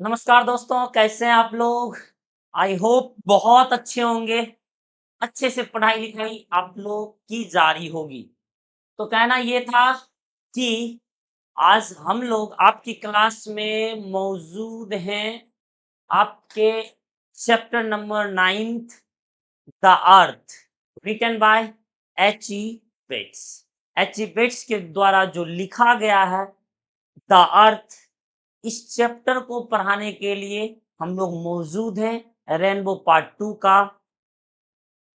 नमस्कार दोस्तों, कैसे हैं आप लोग? आई होप बहुत अच्छे होंगे। अच्छे से पढ़ाई-लिखाई आप लोग की जारी होगी। तो कहना ये था कि आज हम लोग आपकी क्लास में मौजूद हैं, आपके chapter number 9th the earth written by H E. Bates. H E. Bates के द्वारा जो लिखा गया है द अर्थ, इस चैप्टर को पढ़ाने के लिए हम लोग मौजूद हैं रेनबो पार्ट 2 का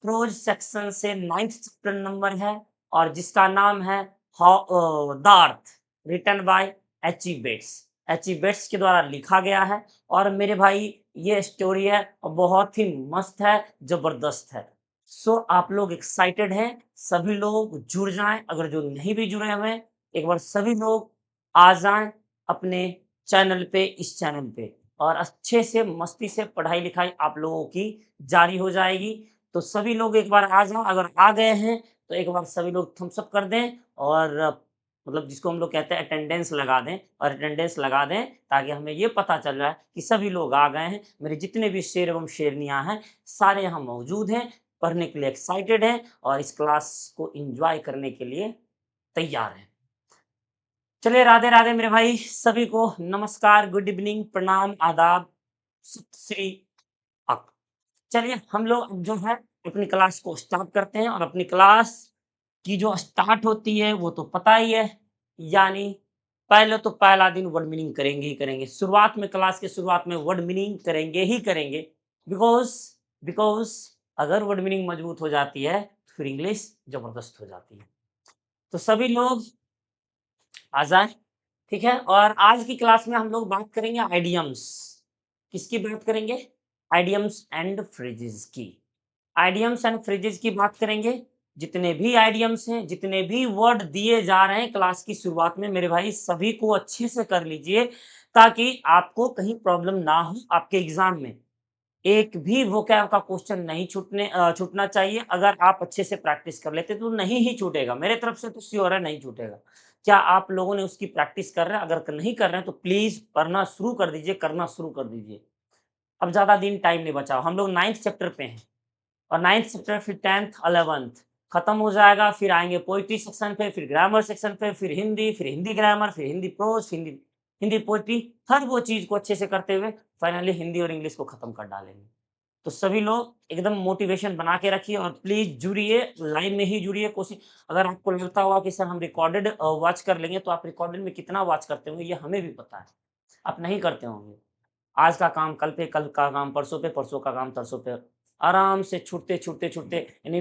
प्रोज सेक्शन से 9th चैप्टर नंबर है और जिसका नाम है the earth written by H E. Bates. H E. Bates के द्वारा लिखा गया है और मेरे भाई ये स्टोरी है और बहुत ही मस्त है, जबरदस्त है। सो आप लोग एक्साइटेड हैं? सभी लोग जुड़ जाएं। अगर जो नहीं भी जुड़े हुए हैं, एक बार सभी लोग आ जाएं अपने चैनल पे, इस चैनल पे, और अच्छे से मस्ती से पढ़ाई लिखाई आप लोगों की जारी हो जाएगी। तो सभी लोग एक बार आ जाओ, अगर आ गए हैं तो एक बार सभी लोग थम्स अप कर दें और मतलब जिसको हम लोग कहते हैं अटेंडेंस लगा दें, और अटेंडेंस लगा दें ताकि हमें ये पता चल रहा है कि सभी लोग आ गए हैं। मेरे जितने भी शेर एवं शेरनियाँ हैं, सारे यहाँ मौजूद हैं, पढ़ने के लिए एक्साइटेड हैं और इस क्लास को एन्जॉय करने के लिए तैयार हैं। चलिए, राधे-राधे मेरे भाई, सभी को नमस्कार, गुड इवनिंग, प्रणाम, आदाब, सत श्री अक चलिए हम लोग अब जो है अपनी क्लास को स्टार्ट करते हैं और अपनी क्लास की जो स्टार्ट होती है वो तो पता ही है, यानी पहले तो पहला दिन वर्ड मीनिंग करेंगे ही करेंगे। शुरुआत में, क्लास के शुरुआत में वर्ड मीनिंग करेंगे ही करेंगे। बिकॉज़ बिकॉज़ अगर वर्ड मीनिंग मजबूत हो जाती है, तो फिर इंग्लिश ज़बरदस्त हो जाती है। तो सभी लोग आ जाएँ, ठीक है? और आज की क्लास में हम लोग बात करेंगे आइडियम्स। किसकी बात करेंगे? आइडियम्स एंड फ्रेजेज़ की। आइडियम्स एंड फ्रेजेज़ की बात करेंगे। जितने भी आइडियम्स हैं, जितने भी वर्ड दिए जा रहे हैं क्लास की शुरुआत में, मेरे भाई सभी को अच्छे से कर लीजिए, ताकि आपको कहीं प्रॉब्लम ना हो आपके एग्ज़ाम में। एक भी वोकैब का क्वेश्चन नहीं छूटना चाहिए। अगर आप अच्छे से प्रैक्टिस कर लेते तो नहीं ही छूटेगा। मेरे तरफ से तो श्योर है, नहीं छूटेगा। क्या आप लोगों ने उसकी प्रैक्टिस कर रहे हैं? अगर नहीं कर रहे हैं तो प्लीज़ पढ़ना शुरू कर दीजिए, करना शुरू कर दीजिए। अब ज़्यादा दिन टाइम नहीं बचा। हम लोग 9th चैप्टर पे हैं और 9th चैप्टर फिर 10th 11th खत्म हो जाएगा, फिर आएँगे पोएट्री सेक्शन पे, फिर ग्रामर सेक्शन पे, फिर हिंदी ग्रामर, फिर हिंदी प्रोज़, हिंदी हिंदी पोएट्री, हर वो चीज़ को अच्छे से करते हुए फाइनली हिंदी और इंग्लिश को खत्म कर डालेंगे। तो सभी लोग एकदम मोटिवेशन बना के रखिए और प्लीज़ जुड़िए, लाइन में ही जुड़िए। कोशिश, अगर आपको लगता होगा कि सर हम रिकॉर्डेड वॉच कर लेंगे, तो आप रिकॉर्डेड में कितना वॉच करते होंगे ये हमें भी पता है। आप नहीं करते होंगे। आज का काम कल पे, कल का काम परसों पे, परसों का काम तरसों पे। आराम से छूटते-छूटते-छूटते यानी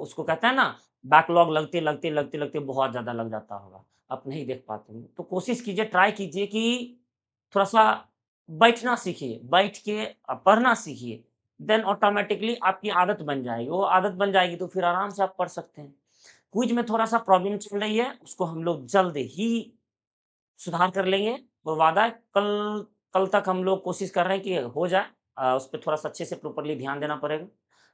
उसको कहते हैं ना, बैकलॉग लगते-लगते बहुत ज़्यादा लग जाता होगा। आप नहीं देख पाते होंगे। तो कोशिश कीजिए, ट्राई कीजिए कि थोड़ा-सा बैठना सीखिए, बैठ के पढ़ना सीखिए। देन ऑटोमैटिकली आपकी आदत बन जाएगी। वो आदत बन जाएगी तो फिर आराम से आप पढ़ सकते हैं। क्विज़ में थोड़ा-सा प्रॉब्लम चल रही है, उसको हम लोग जल्द ही सुधार कर लेंगे, वो वादा है। कल कल तक हम लोग कोशिश कर रहे हैं कि हो जाए। उस पे थोड़ा-सा अच्छे से प्रॉपर्ली ध्यान देना पड़ेगा।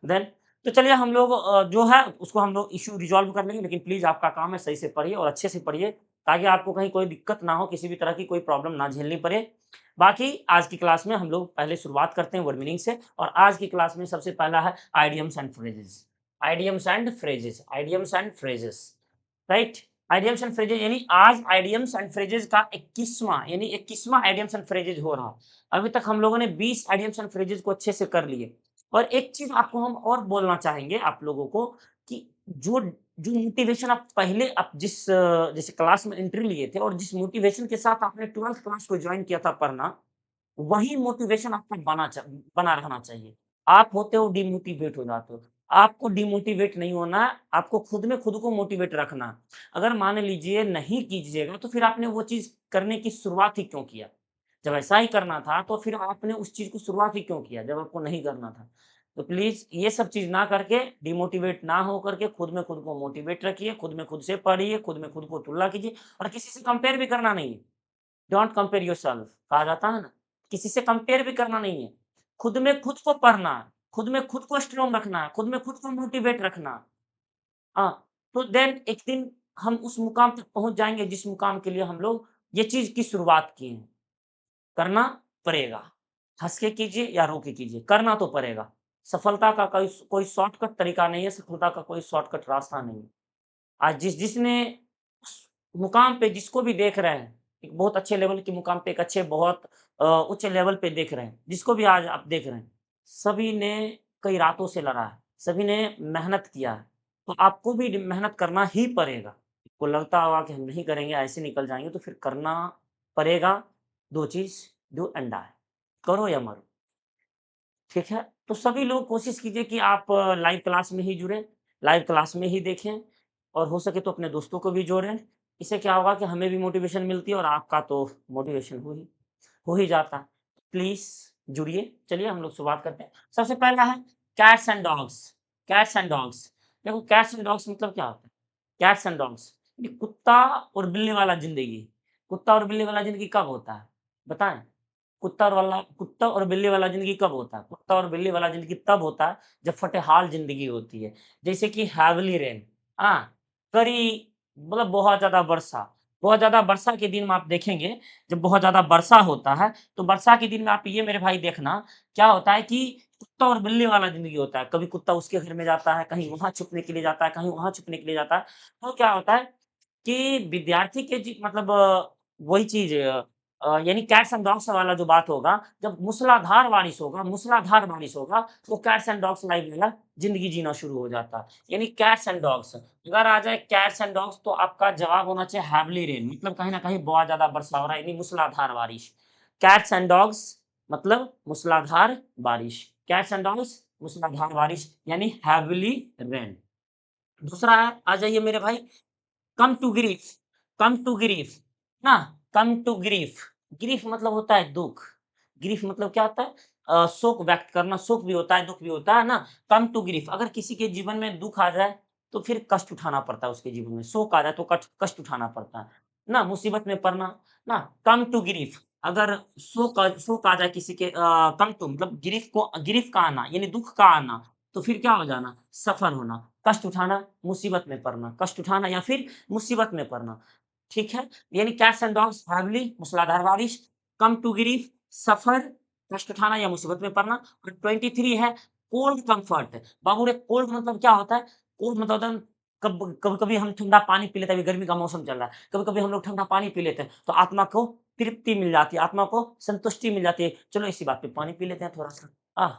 देन तो चलिए हम लोग जो है उसको हम लोग इश्यू रिज़ॉल्व कर लेंगे, लेकिन प्लीज़ आपका काम है सही से पढ़िए और अच्छे से पढ़िए, ताकि आपको कहीं कोई दिक्कत ना हो, किसी भी तरह की कोई प्रॉब्लम ना झेलनी पड़े। बाकी आज की क्लास में हम लोग पहले शुरुआत करते हैं वर्ड मीनिंग से, और आज की क्लास में सबसे पहला है idioms and phrases. Idioms and phrases, idioms and phrases, right? Idioms and phrases यानी आज आइडियम्स एंड फ्रेजेज़ का 21वां आइडियम्स एंड फ्रेजेज़ हो रहा है। अभी तक हम लोगों ने 20 आइडियम्स एंड फ्रेजेज़ को अच्छे से कर लिए। और एक चीज़ आपको हम और बोलना चाहेंगे आप लोगों को कि जो जो मोटिवेशन आप पहले आप जैसे क्लास में एंट्री लिए थे और जिस मोटिवेशन के साथ आपने 12th क्लास को जॉइन किया था पढ़ना, वही मोटिवेशन आपका बना रहना चाहिए। आप होते हो डिमोटिवेट हो जाते हो। आपको डिमोटिवेट नहीं होना है, आपको खुद में खुद को मोटिवेट रखना है। अगर मान लीजिए नहीं कीजिएगा तो फिर आपने वो चीज़ करने की शुरुआत ही क्यों किया? जब ऐसा ही करना था तो फिर आपने उस चीज़ को शुरुआत ही क्यों किया जब आपको नहीं करना था? तो प्लीज़ ये सब चीज़ ना करके, डिमोटिवेट ना हो करके खुद में खुद को मोटिवेट रखिए, खुद में खुद से पढ़िए, खुद में खुद को तुलना कीजिए और किसी से कंपेयर भी करना नहीं है। डोंट कंपेयर योरसेल्फ कहा जाता है ना, किसी से कंपेयर भी करना नहीं है। खुद में खुद को पढ़ना है, खुद में खुद को स्ट्रॉन्ग रखना है, खुद में खुद को मोटिवेट रखना है। हाँ, तो देन एक दिन हम उस मुकाम तक पहुँच जाएँगे जिस मुकाम के लिए हम लोग ये चीज़ की शुरुआत किए हैं। करना पड़ेगा। हँस के कीजिए या रो के कीजिए, करना तो पड़ेगा। सफलता का कोई कोई शॉर्टकट तरीका नहीं है, सफलता का कोई शॉर्टकट रास्ता नहीं है। आज जिसने उस मुकाम पे जिसको भी देख रहे हैं, एक बहुत अच्छे लेवल के मुकाम पे, एक अच्छे बहुत उच्च लेवल पे देख रहे हैं, जिसको भी आज आप देख रहे हैं, सभी ने कई रातों से लड़ा है, सभी ने मेहनत किया है, तो आपको भी मेहनत करना ही पड़ेगा। आपको लगता होगा कि हम नहीं करेंगे, ऐसे निकल जाएँगे, तो फिर करना पड़ेगा। 2 चीज़, डू एंड डाई, करो या मरो। ठीक है? तो सभी लोग कोशिश कीजिए कि आप लाइव क्लास में ही जुड़ें, लाइव क्लास में ही देखें और हो सके तो अपने दोस्तों को भी जोड़ें। इससे क्या होगा कि हमें भी मोटिवेशन मिलती है और आपका तो मोटिवेशन हो ही जाता है। प्लीज़ जुड़िए। चलिए हम लोग शुरुआत करते हैं। सबसे पहला है cats and dogs, cats and dogs. देखो कैट्स एंड डॉग्स मतलब क्या होता है? कैट्स एंड डॉग्स ये कुत्ता और बिल्ली वाला ज़िंदगी। कुत्ता और बिल्ली वाला ज़िंदगी कब होता है? बताएँ? कुत्ता और बिल्ली वाला ज़िंदगी कब होता है? कुत्ता और बिल्ली वाला ज़िंदगी तब होता है जब फटेहाल ज़िंदगी होती है। जैसे कि हेविली रेन हाँ, करी मतलब बहुत ज़्यादा वर्षा। बहुत ज़्यादा वर्षा के दिन में आप देखेंगे, जब बहुत ज़्यादा वर्षा होता है, तो वर्षा के दिन में आप ये मेरे भाई देखना, क्या होता है कि कुत्ता और बिल्ली वाला ज़िंदगी होता है। कभी कुत्ता उसके घर में जाता है, कहीं वहाँ छुपने के लिए जाता है, कहीं वहाँ छुपने के लिए जाता है। तो क्या होता है कि विद्यार्थी के मतलब वही चीज़ यानी कैट्स एंड डॉग्स वाला जो बात होगा, जब मूसलाधार बारिश होगा, तो कैट्स एंड डॉग्स लाइफ वाला ज़िंदगी जीना शुरू हो जाता है। यानी कैट्स एंड डॉग्स, अगर आ जाए कैट्स एंड डॉग्स तो आपका जवाब होना चाहिए हेविली रेन मतलब कहीं न कहीं बहुत ज़्यादा वर्षा हो रहा है, यानी मूसलाधार बारिश। कैट्स एंड डॉग्स मतलब मूसलाधार बारिश। कैट्स एंड डॉग्स मूसलाधार बारिश यानी हेविली रेन। दूसरा है, आ जाइए मेरे भाई come to grief, come to grief ना, कम टू ग्रीफ। ग्रीफ मतलब होता है दुःख। ग्रीफ मतलब क्या होता है? शोक व्यक्त करना, शोक भी होता है, दुःख भी होता है ना? कम टू ग्रीफ अगर किसी के जीवन में दुःख आ जाए, तो फिर कष्ट उठाना पड़ता है उसके जीवन में, शोक आ जाए तो कष्ट उठाना पड़ता है, ना मुसीबत में पड़ना, ना कम टू ग्रीफ अगर शोक आ जाए किसी के कम टू मतलब ग्रीफ का आना यानी दुःख का आना, तो फिर क्या हो जाना? सफ़र होना, कष्ट उठाना, मुसीबत में पड़ना, कष्ट उठाना या फिर मुसीबत में पड़ना, ठीक है? यानी कैट्स एंड डॉग्स हैवली मूसलाधार बारिश, कम टू ग्रीफ सफ़र, कष्ट उठाना या मुसीबत में पड़ना और 23 है कोल्ड कम्फर्ट। बाबू रे कोल्ड मतलब क्या होता है? कोल्ड मतलब होता है कब कभी-कभी हम ठंडा पानी पी लेते हैं, अभी गर्मी का मौसम चल रहा है, कभी-कभी हम लोग ठंडा पानी पी लेते हैं, तो आत्मा को तृप्ति मिल जाती है, आत्मा को संतुष्टि मिल जाती है। चलो इसी बात पे पानी पी लेते हैं थोड़ा-सा। आह!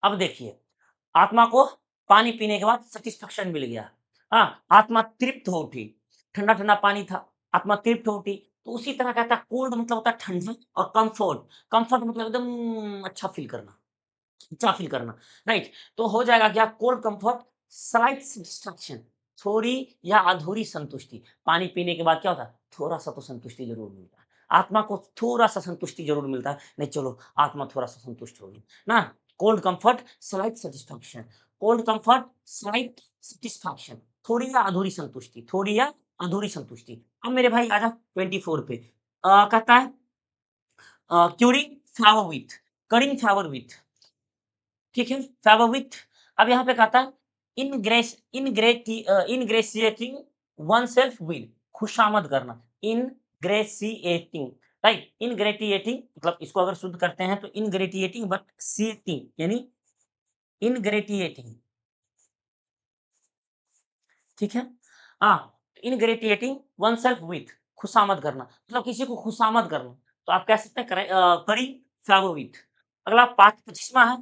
अब देखिए आत्मा को पानी पीने के बाद सैटिस्फैक्शन मिल गया। हाँ, आत्मा तृप्त हो उठी। ठंडा-ठंडा पानी था, आत्मा तृप्त हो उठी। तो उसी तरह कहता है कोल्ड मतलब होता है ठंडा और कम्फर्ट, कम्फर्ट मतलब एकदम अच्छा फ़ील करना, राइट? तो हो जाएगा क्या कोल्ड कम्फर्ट स्लाइट सैटिस्फैक्शन थोड़ी या अधूरी संतुष्टि। पानी पीने के बाद क्या होता है? थोड़ा-सा तो संतुष्टि ज़रूर मिलता है। आत्मा को थोड़ा-सा संतुष्टि ज़रूर मिलता है, नहीं चलो आत्मा थोड़ा-सा संतुष्ट होगी, ना? Cold comfort slight satisfaction, cold comfort slight satisfaction थोड़ी या अधूरी संतुष्टि, थोड़ी या अधूरी संतुष्टि। अब मेरे भाई आजा 24 पे कहता है currying favour with currying favour with ठीक है? फेवर विथ अब यहाँ पे कहता है इनग्रेशिएटिंग वनसेल्फ विद खुशामद करना, इनग्रेशिएटिंग राइट? इनग्रेटिएटिंग मतलब इसको अगर शुद्ध करते हैं तो इनग्रेटिएटिंग बट सिएटिंग यानी इनग्रेटिएटिंग ठीक है? इनग्रेटिएटिंग वनसेल्फ विथ खुशामद करना, मतलब किसी को खुशामद करना। तो आप कह सकते हैं करी फेवर विथ। अगला 25वां है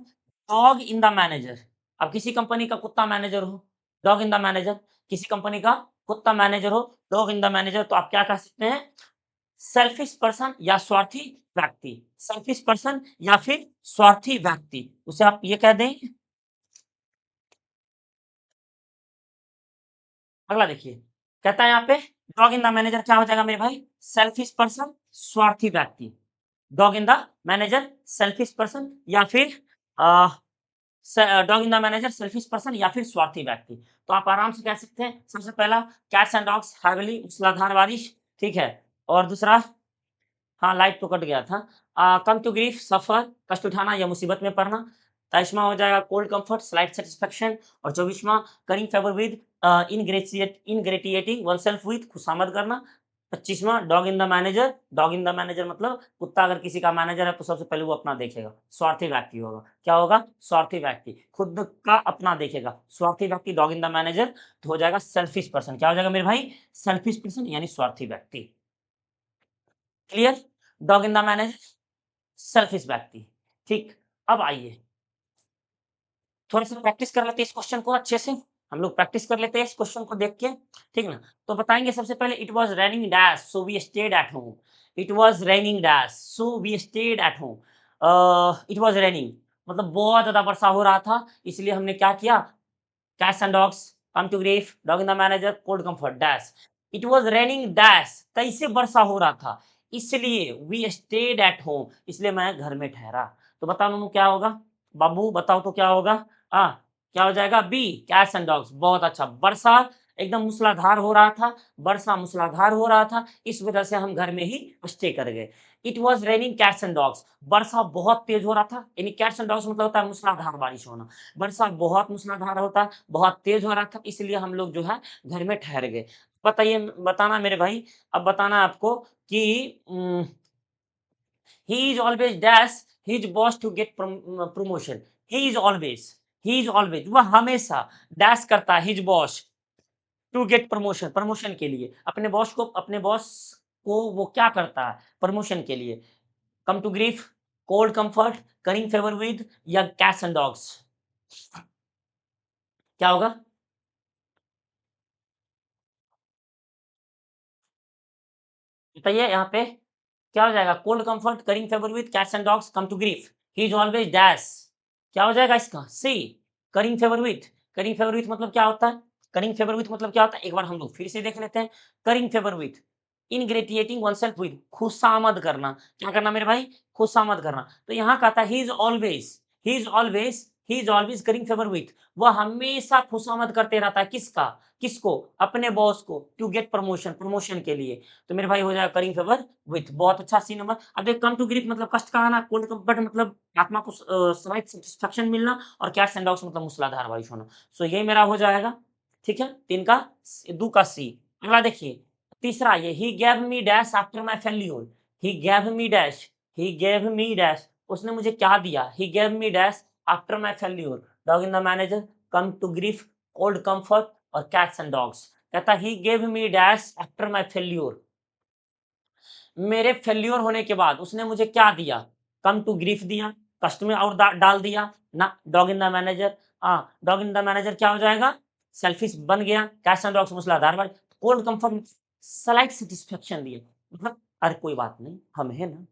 डॉग इन द मैनेजर। अब किसी कंपनी का कुत्ता मैनेजर हो, डॉग इन द मैनेजर, किसी कंपनी का कुत्ता मैनेजर हो, डॉग इन द मैनेजर तो आप क्या कह सकते हैं? सेल्फिश पर्सन या स्वार्थी व्यक्ति, सेल्फिश पर्सन या फिर स्वार्थी व्यक्ति, उसे आप ये कह दें। अगला देखिए, कहता है यहाँ पे डॉग इन द मैनेजर क्या हो जाएगा मेरे भाई? सेल्फिश पर्सन, स्वार्थी व्यक्ति। Dog in the manager, selfish person या फिर अ, dog in the manager, selfish person या फिर स्वार्थी व्यक्ति। तो आप आराम से कह सकते हैं, सबसे पहला कैट्स एंड डॉग्स हैविली मूसलाधार बारिश, ठीक है? और दूसरा हाँ, लाइट तो कट गया था। कम टू ग्रीफ सफ़र, कष्ट उठाना या मुसीबत में पड़ना। 23वां हो जाएगा कोल्ड कम्फर्ट, स्लाइट सैटिस्फैक्शन और 24वां currying favour with ingratiating oneself with खुशामद करना। 25वां dog in the manager. Dog in the manager मतलब कुत्ता अगर किसी का मैनेजर है तो सबसे पहले वो अपना देखेगा, स्वार्थी व्यक्ति होगा। क्या होगा? स्वार्थी व्यक्ति, खुद का अपना देखेगा। स्वार्थी व्यक्ति डॉग इन द मैनेजर तो हो जाएगा सेल्फिश पर्सन। क्या हो जाएगा मेरे भाई? सेल्फिश पर्सन यानी स्वार्थी व्यक्ति। Clear? Dog in the manager, selfish व्यक्ति। ठीक, अब आइए थोड़ा-सा प्रैक्टिस कर लेते हैं इस क्वेश्चन को अच्छे से। हम लोग प्रैक्टिस कर लेते हैं इस क्वेश्चन को देख के, ठीक ना? तो बताएँगे सबसे पहले it was raining dash so we stayed at home. It was raining dash so we stayed at home. It was raining मतलब बहुत ज़्यादा वर्षा हो रहा था, इसलिए हमने क्या किया? Cats and dogs come to grief, dog in the manager, cold comfort, dash. It was raining dash, कैसे वर्षा हो रहा था, इसलिए we stayed at home, इसलिए मैं घर में ठहरा। तो बताओ नूनू क्या होगा? बाबू बताओ तो क्या होगा? हाँ, क्या हो जाएगा? B, cats and dogs. बहुत अच्छा, वर्षा एकदम मूसलाधार हो रहा था, वर्षा मूसलाधार हो रहा था, इस वजह से हम घर में ही स्टे कर गए। It was raining cats and dogs, वर्षा बहुत तेज हो रहा था, यानी कैट्स एंड डॉग्स मतलब होता है मूसलाधार बारिश होना। वर्षा बहुत मूसलाधार होता है, बहुत तेज हो रहा था, इसलिए हम लोग जो है घर में ठहर गए। बताइए, बताना मेरे भाई, अब बताना आपको कि he is always dash his boss to get promotion. He is always, he is always वह हमेशा डैश करता है his boss to get promotion, promotion के लिए अपने बॉस को, अपने बॉस को वो क्या करता है प्रमोशन के लिए? Come to grief, cold comfort, currying favour with या कैट्स एंड डॉग्स? क्या होगा? बताइए यहाँ पे क्या हो जाएगा? Cold comfort, currying favour with cats and dogs, come to grief, he is always dash. क्या हो जाएगा इसका? See, currying favour with. Currying favour with मतलब क्या होता है? करिंग फेवर विद मतलब क्या होता है? एक बार हम लोग फिर से देख लेते हैं। करिंग favour with, ingratiating oneself with, खुशामद करना। क्या करना मेरे भाई? खुशामद करना। तो यहाँ का था he is always, he is always, he is always currying favour with, वह हमेशा खुशामद करते रहता है किसका? किसको? अपने बॉस को, टू गेट प्रमोशन, प्रमोशन के लिए। तो मेरे भाई हो जाएगा करिंग फेवर विथ। बहुत अच्छा, सी नंबर। अब देख, कम टू ग्रिप मतलब कष्ट का आना, कोल्ड कंफर्ट मतलब आत्मा को स्वाइट सैटिस्फैक्शन मिलना, और कैट्स एंड डॉग्स मतलब मूसलाधार बारिश होना। सो ये मेरा हो जाएगा, ठीक है, 3 का 2 का सी। अगला देखिए, तीसरा ये, he gave me dash after my failure. He gave me dash, he gave me dash, उसने मुझे क्या दिया? He gave me dash after my failure, dog in the manager, come to grief, cold comfort और cats and dogs. कहता he gave me dash after my failure, मेरे failure होने के बाद उसने मुझे क्या दिया? कम टू ग्रीफ दिया, कष्ट में और डाल दिया ना, डॉग इन द मैनेजर। हाँ, डॉग इन द मैनेजर क्या हो जाएगा? सेल्फिश बन गया, कैट्स एंड डॉग्स मूसलाधार बारिश, कोल्ड कंफर्ट स्लाइट सेटिस्फेक्शन दिया, मतलब अरे कोई बात नहीं, हम है ना,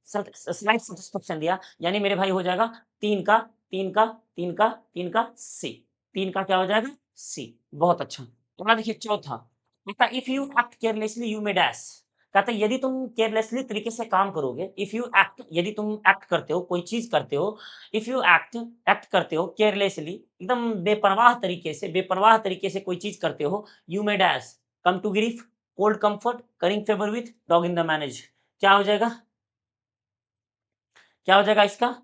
स्लाइट सेटिस्फेक्शन दिया, यानी मेरे भाई हो जाएगा 3 का 3 का 3 का 3 का सी। 3 का क्या हो जाएगा? सी। बहुत अच्छा। अगला देखिए चौथा, कहता if you act carelessly you may dash. कहता है यदि तुम केयरलेसली तरीके से काम करोगे, इफ यू एक्ट, यदि तुम एक्ट करते हो, कोई चीज करते हो, इफ यू एक्ट, एक्ट करते हो केयरलेसली, एकदम बेपरवाह तरीके से, बेपरवाह तरीके से कोई चीज करते हो, you may dash, come to grief, cold comfort, currying favour with, dog in the manger. क्या हो जाएगा? क्या हो जाएगा इसका?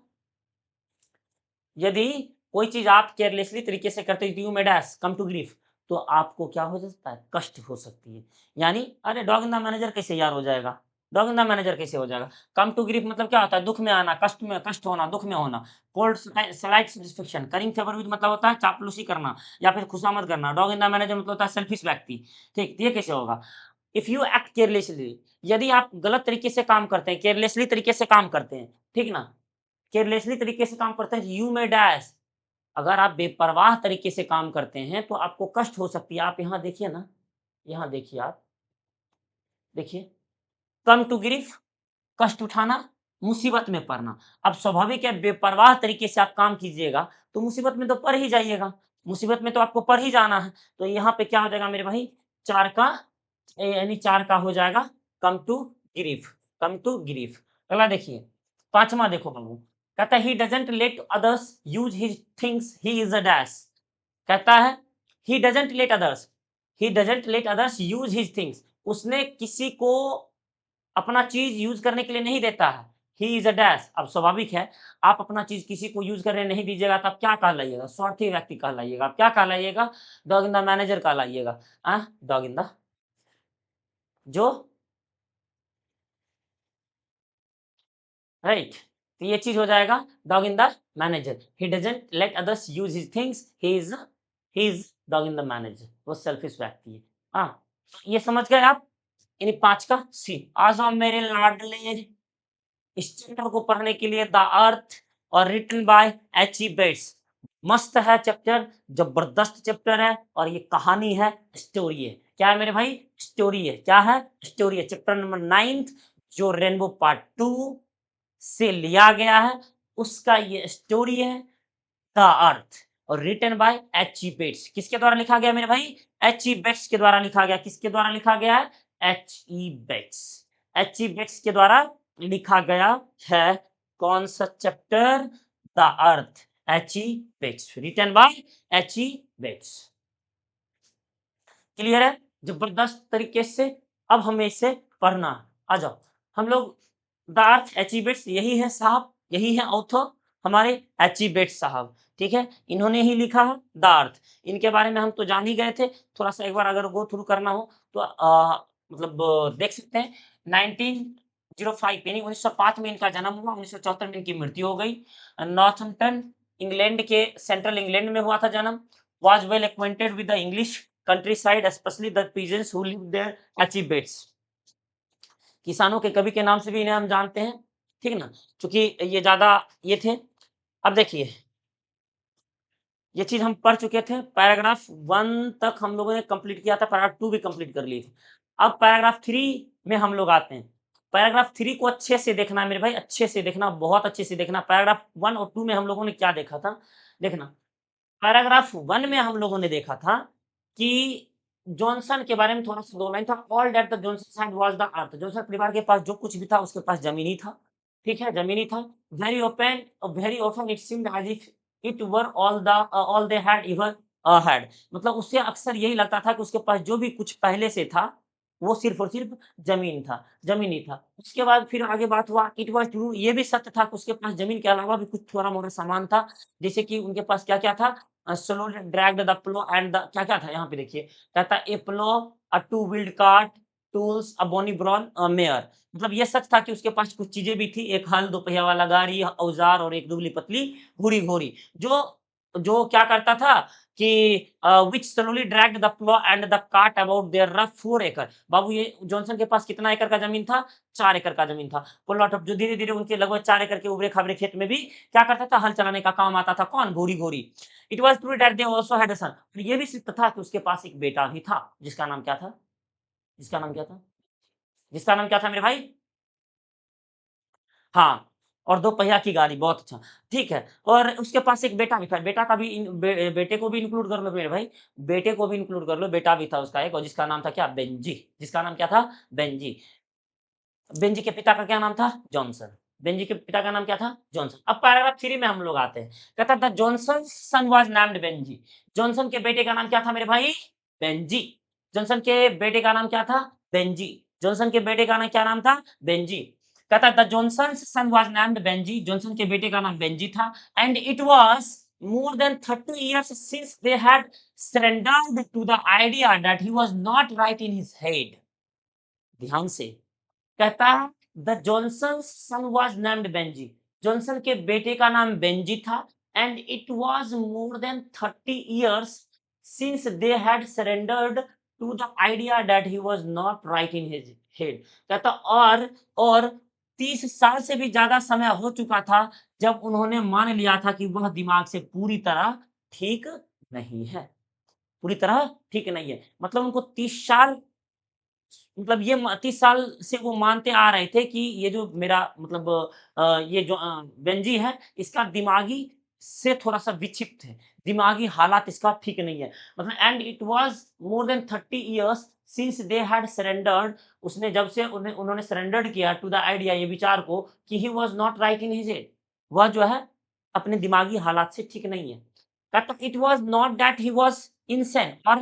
यदि कोई चीज आप केयरलेसली तरीके से करते हो, you may dash, come to grief, तो आपको क्या हो सकता है? कष्ट हो सकती है। यानी अरे डॉग इन द मैनेजर कैसे यार हो जाएगा? डॉग इन द मैनेजर कैसे हो जाएगा? कम टू ग्रीफ मतलब क्या होता है? दुःख में आना, कष्ट में, कष्ट होना, दुःख में होना। Cold slight satisfaction, currying favour with मतलब होता है चापलूसी करना या फिर खुशामद करना। डॉग इन द मैनेजर मतलब होता है सेल्फिश व्यक्ति। ठीक, ये कैसे होगा? इफ यू एक्ट केयरलेसली, यदि आप गलत तरीके से काम करते हैं, केयरलेसली तरीके से काम करते हैं, ठीक ना? केयरलेसली तरीके से काम करते हैं, यू मे डैश, अगर आप बेपरवाह तरीके से काम करते हैं तो आपको कष्ट हो सकती है। आप यहाँ देखिए ना, यहाँ देखिए आप, देखिए, कम टू ग्रीफ, कष्ट उठाना, मुसीबत में पड़ना। अब स्वाभाविक है बेपरवाह तरीके से आप काम कीजिएगा तो मुसीबत में तो पड़ ही जाइएगा, मुसीबत में तो आपको पड़ ही जाना है। तो यहाँ पे क्या हो जाएगा मेरे भाई? 4 का यानी 4 का हो जाएगा come to grief, come to grief. अगला देखिए, 5वां देखो बाबू, कहता है he doesn't let others use his things, he is a dash. कहता है he doesn't let others, he doesn't let others use his things, उसने किसी को अपना चीज़ यूज़ करने के लिए नहीं देता है। ही इज़ अ डैश, अब स्वाभाविक है, आप अपना चीज़ किसी को यूज़ करने नहीं दीजिएगा तो आप क्या कहलाइएगा? स्वार्थी व्यक्ति कहलाइएगा। आप क्या कहलाइएगा? डॉग इन द मैनेजर कहलाइएगा। डॉग इन द, जो राइट। तो ये चीज हो जाएगा dog in the manager, he doesn't let others use his things, he is dog in the manager, वो सेल्फिश व्यक्ति है। हाँ, ये समझ गए आप इन 5 का सी। आज हम मेरे लाडले इस चैप्टर को पढ़ने के लिए द अर्थ और रिटन बाय एच.ई. बेट्स। मस्त है चैप्टर, जबरदस्त चैप्टर है और ये कहानी है, स्टोरी है। क्या है मेरे भाई? स्टोरी है। क्या है? स्टोरी है। चैप्टर नंबर 9 जो रेनबो पार्ट 2 से लिया गया है, उसका ये स्टोरी है द अर्थ और रिटन बाय एच.ई. बेट्स। किसके द्वारा लिखा गया मेरे भाई? एच.ई. बेट्स के द्वारा लिखा गया। किसके द्वारा लिखा गया है? एच.ई. बेट्स। एच.ई. बेट्स के द्वारा लिखा गया है कौन सा chapter? The earth, H E. Bates, written by H E. Bates. Clear है? जबरदस्त तरीके से अब हमें इसे पढ़ना है। आ जाओ हम लोग द अर्थ, एच.ई. बेट्स यही है साहब, यही है ऑथर हमारे एच.ई. बेट्स साहब। ठीक है, इन्होंने ही लिखा है द अर्थ। इनके बारे में हम तो जान ही गए थे, थोड़ा सा एक बार अगर गो थ्रू करना हो तो मतलब देख सकते हैं। 1905 यानी 1905 में इनका जन्म हुआ, 1974 में इनकी मृत्यु हो गई। नॉर्थम्पटन इंग्लैंड के सेंट्रल इंग्लैंड में हुआ था जन्म। was well acquainted with the English countryside, especially the peasants who lived there, achieve beds। किसानों के कवि के नाम से भी इन्हें हम जानते हैं, ठीक है ना, क्योंकि ये ज्यादा ये थे। अब देखिए ये चीज हम पढ़ चुके थे, पैराग्राफ 1 तक हम लोगों ने कंप्लीट किया था, पैराग्राफ 2 भी कंप्लीट कर ली थी। अब पैराग्राफ 3 में हम लोग आते हैं। पैराग्राफ 3 को अच्छे से देखना है मेरे भाई, अच्छे से देखना, बहुत अच्छे से देखना। पैराग्राफ 1 और 2 में हम लोगों ने क्या देखा था, देखना। पैराग्राफ 1 में हम लोगों ने देखा था कि जॉनसन के बारे में थोड़ा-सा 2 लाइन था। All that the Johnson had was the earth. Johnson परिवार के पास जो कुछ भी था उसके पास ज़मीन ही था। ठीक है, ज़मीन ही था। Very often it seemed as if it were all they had ever had. मतलब उससे अक्सर यही लगता था कि उसके पास जो भी कुछ पहले से था, वो सिर्फ़ और सिर्फ़ ज़मीन था, ज़मीन ही था। उसके बाद फिर आगे बात हुआ, इट वाज़ ट्रू, ये भी सत्य था कि उसके पास ज़मीन के अलावा भी कुछ थोड़ा-मोड़ा सामान था। जैसे कि उनके पास क्या-क्या था, slowly dragged the plow and the क्या-क्या था यहाँ पे देखिए, कहता है a plow, a two-wheeled cart, tools, a bony brown mare। मतलब ये सच था कि उसके पास कुछ चीज़ें भी थी, एक हल, 2 पहिया वाला गाड़ी, औज़ार और एक दुबली-पतली बूढ़ी घोड़ी, जो जो क्या करता था कि which slowly dragged the plow and the cart about their rough 4 acre। बाबू ये जॉनसन के पास कितना एकड़ का ज़मीन था? 4 एकड़ का ज़मीन था। प्लॉट ऑफ जो धीरे-धीरे उनके लगभग 4 एकड़ के उबड़े-खाबड़े खेत में भी क्या करता था? हल चलाने का काम आता था। कौन? घोड़ी-घोड़ी। It was true that they also had a son. ये भी सत्य था कि उसके पास एक बेटा भी था, जिसका नाम क्या था? जिसका नाम क्या था? जिसका नाम क्या था मेरे भाई? हाँ, और 2 पहिया की गाड़ी, बहुत अच्छा। ठीक है, और उसके पास एक बेटा भी था। बेटा का भी बेटे को भी इंक्लूड कर लो मेरे भाई, बेटे को भी इंक्लूड कर लो, बेटा भी था उसका एक, और जिसका नाम था क्या? बेंजी। जिसका नाम क्या था? बेंजी। बेंजी के पिता का क्या नाम था? जॉनसन। बेंजी के पिता का नाम क्या था? जॉनसन। अब पैराग्राफ 3 में हम लोग आते हैं। कहता the Johnsons' son was named Benji. Johnson के बेटे का नाम क्या था मेरे भाई? बेंजी। जॉनसन के बेटे का नाम क्या था? बेंजी। जॉनसन के बेटे का नाम क्या नाम था? बेंजी। कहता the Johnsons' son was named Benji. Johnson के बेटे का नाम बेंजी था and it was more than 30 years since they had surrendered to the idea that he was not right in his head। ध्यान से कहता है the Johnson son was named Benji. Johnson के बेटे का नाम बेंजी था and it was more than 30 years since they had surrendered to the idea that he was not right in his head. कहता और 30 साल से भी ज्यादा समय हो चुका था जब उन्होंने मान लिया था कि वह दिमाग से पूरी तरह ठीक नहीं है, पूरी तरह ठीक नहीं है। मतलब उनको 30 साल, मतलब ये 30 साल से वो मानते आ रहे थे कि ये जो मेरा मतलब ये जो बेंजी है, इसका दिमागी से थोड़ा-सा विक्षिप्त है, दिमागी हालात इसका ठीक नहीं है। मतलब and it was more than 30 years since they had surrendered. उसने जब से उन्होंने सरेंडर्ड किया टू द आइडिया, ये विचार को, कि ही was not right in his head, वह जो है अपने दिमागी हालात से ठीक नहीं है। कहता it was not that he was insane or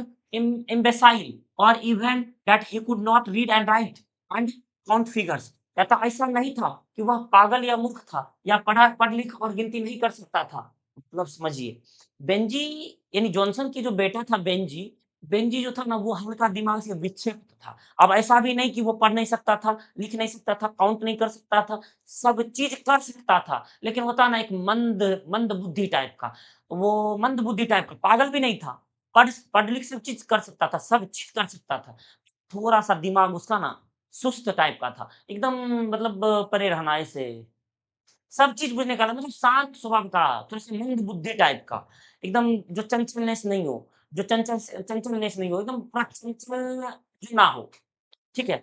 imbecile or even that he could not read and write and count figures। कहता ऐसा नहीं था कि वह पागल या मूर्ख था या पढ़ लिख और गिनती नहीं कर सकता था। मतलब समझिए, बेंजी यानी जॉनसन की जो बेटा था बेंजी, बेंजी जो था ना वो हल्का दिमाग से विक्षिप्त था। अब ऐसा भी नहीं कि वो पढ़ नहीं सकता था, लिख नहीं सकता था, काउंट नहीं कर सकता था, सब चीज़ कर सकता था। लेकिन होता है ना एक मंद बुद्धि टाइप का, वो मंद बुद्धि टाइप का, पागल भी नहीं था। पढ़ लिख सब चीज़ कर सकता था, सब चीज़ कर सकता था। थोड़ा-सा दिमाग उसका ना सुस्त टाइप का था। एकदम मतलब परे रहना ऐसे सब चीज़ बुझने का मतलब शांत स्वभाव का, थोड़ी-सी मंद बुद्धि टाइप का, एकदम जो चंचलनेस नहीं हो, जो चंचलनेस नहीं हो, एकदम पूरा चंचल जो ना हो, ठीक है?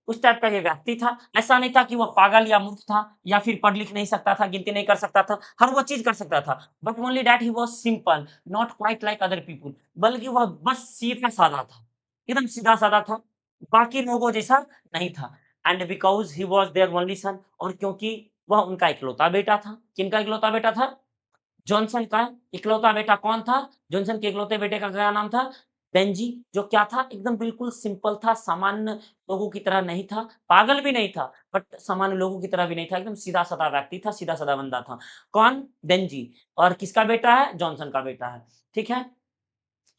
उस टाइप का ये व्यक्ति था। ऐसा नहीं था कि वो पागल या मूर्ख था या फिर पढ़ लिख नहीं सकता था, गिनती नहीं कर सकता था, हर वो चीज़ कर सकता था। But only that he was simple, not quite like other people बल्कि वह बस सीधा-साधा था, एकदम सीधा-साधा था, बाकी लोगों जैसा नहीं था। And because he was their only son और क्योंकि वह उनका इकलौता बेटा था। किनका इकलौता बेटा था? जॉनसन का इकलौता बेटा कौन था? जॉनसन के इकलौते बेटे का क्या नाम था? बेंजी, जो क्या था? एकदम बिल्कुल सिंपल था, सामान्य लोगों की तरह नहीं था, पागल भी नहीं था, बट सामान्य लोगों की तरह भी नहीं था, एकदम सीधा-साधा व्यक्ति था, सीधा-साधा बंदा था। कौन? बेंजी और किसका बेटा है? जॉनसन का बेटा है, ठीक है?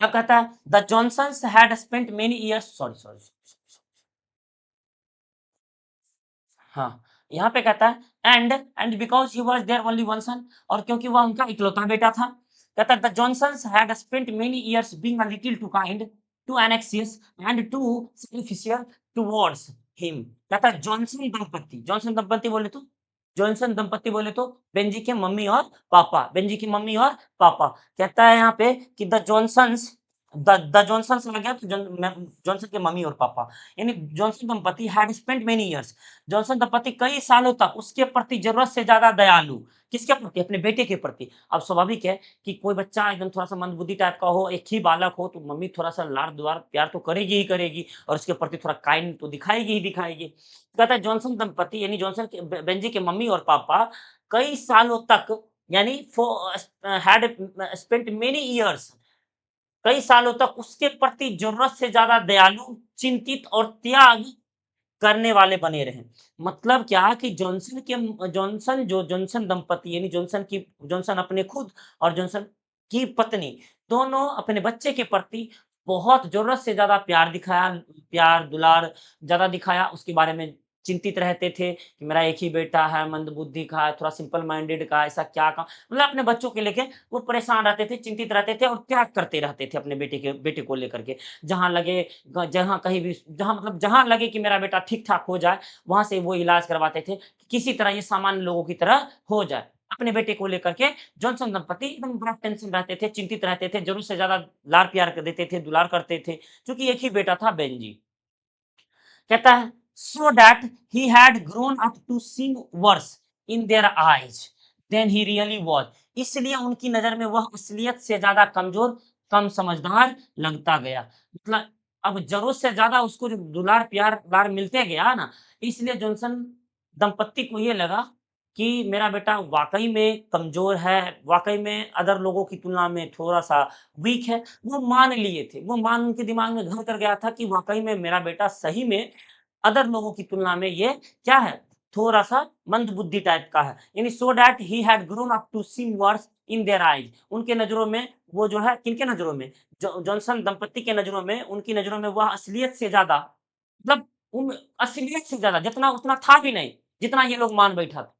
अब कहता है, the Johnsons had spent many years sorry, sorry, sorry. हाँ, यहाँ पे कहता है and because he was their only one son और क्योंकि वह उनका इकलौता बेटा था, कहता है the Johnsons had spent many years being a little too kind, too anxious and too sacrificial towards him. कहता है जॉनसन दंपति बोले तो बेंजी के मम्मी और पापा, बेंजी की मम्मी और पापा। कहता है यहाँ पे कि द जॉनसन्स आ गया तो जॉनसन के मम्मी और पापा, यानी जॉनसन दंपति had spent many years Johnson दंपति कई सालों तक उसके प्रति ज़रूरत से ज़्यादा दयालु, किसके प्रति? अपने बेटे के प्रति। अब स्वाभाविक है कि कोई बच्चा एकदम थोड़ा-सा मंदबुद्धि टाइप का हो, एक ही बालक हो, तो मम्मी थोड़ा-सा लाड-दुलार, प्यार तो करेगी ही करेगी और उसके प्रति थोड़ा काइंड तो दिखाएगी ही दिखाएगी। कहता है जॉनसन दंपति यानी जॉनसन के बेंजी के मम्मी और पापा कई सालों तक यानी हैड स्पेंट मेनी इयर्स कई सालों तक उसके प्रति ज़रूरत से ज़्यादा दयालु, चिंतित और त्याग करने वाले बने रहे। मतलब क्या कि जॉनसन दंपति यानी जॉनसन अपने खुद और जॉनसन की पत्नी दोनों अपने बच्चे के प्रति बहुत ज़रूरत से ज़्यादा प्यार, दुलार ज़्यादा दिखाया, उसके बारे में चिंतित रहते थे कि मेरा एक ही बेटा है, मंदबुद्धि का है, थोड़ा सिंपल माइंडेड का है, ऐसा क्या काम मतलब अपने बच्चों को लेके वो परेशान रहते थे, चिंतित रहते थे और त्याग करते रहते थे अपने बेटे को लेकर के। जहाँ लगे जहाँ कहीं भी जहाँ मतलब जहाँ लगे कि मेरा बेटा ठीक-ठाक हो जाए, वहाँ से वो इलाज करवाते थे, कि किसी तरह ये सामान्य लोगों की तरह हो जाए। अपने बेटे को लेकर के जॉनसन दंपति एकदम बड़ा टेंशन रहते थे, चिंतित रहते थे, ज़रूरत से ज़्यादा लाड-प्यार देते थे, दुलार करते थे, क्योंकि एक ही बेटा था बेंजी। कहता है so that he had grown up to seem worse in their eyes than he really was इसलिए उनकी नजर में वह असलियत से ज्यादा कमजोर कम समझदार लगता गया मतलब अब जरूरत से ज्यादा उसको जो दुलार प्यार लार मिलते गया ना इसलिए जॉनसन दंपत्ति को ये लगा कि मेरा बेटा वाकई में कमजोर है वाकई में अदर लोगों की तुलना में थोड़ा सा वीक है वो मान लिए थे वो मान उनके दिमाग में घर कर गया था कि वाकई में मेरा बेटा सही में अदर लोगों की तुलना में ये क्या है, थोड़ा-सा मंदबुद्धि टाइप का है। यानी so that he had grown up to see worse in their eyes उनके नज़रों में वो जो है किनके नज़रों में? जॉनसन दंपति के नज़रों में, उनकी नज़रों में वह असलियत से ज़्यादा मतलब उन असलियत से ज़्यादा जितना उतना था भी नहीं, जितना ये लोग मान बैठा था।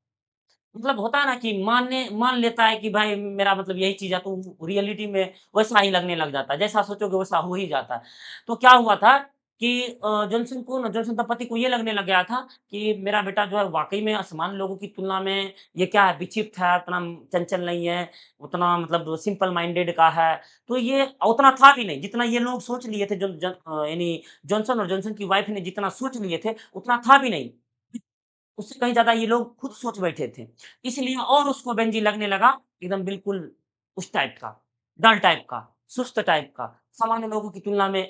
मतलब होता है ना कि मान लेता है कि भाई मेरा मतलब यही चीज़ है, तो रियलिटी में वैसा ही लगने लग जाता है, जैसा सोचोगे वैसा हो ही जाता है। तो क्या हुआ था कि जॉनसन दंपति को ये लगने लग गया था कि मेरा बेटा जो है वाक़ई में असमान लोगों की तुलना में ये क्या है विक्षिप्त है, उतना चंचल नहीं है, उतना मतलब सिंपल माइंडेड का है। तो ये उतना था भी नहीं, जितना ये लोग सोच लिए थे यानी जॉनसन और जॉनसन की वाइफ़ ने जितना सोच लिए थे, उतना था भी नहीं। उससे कहीं ज़्यादा ये लोग खुद सोच बैठे थे। इसलिए और उसको बेंज़ी लगने लगा एकदम बिल्कुल उस टाइप का, डल टाइप का, सुस्त टाइप का, सामान्य लोगों की तुलना में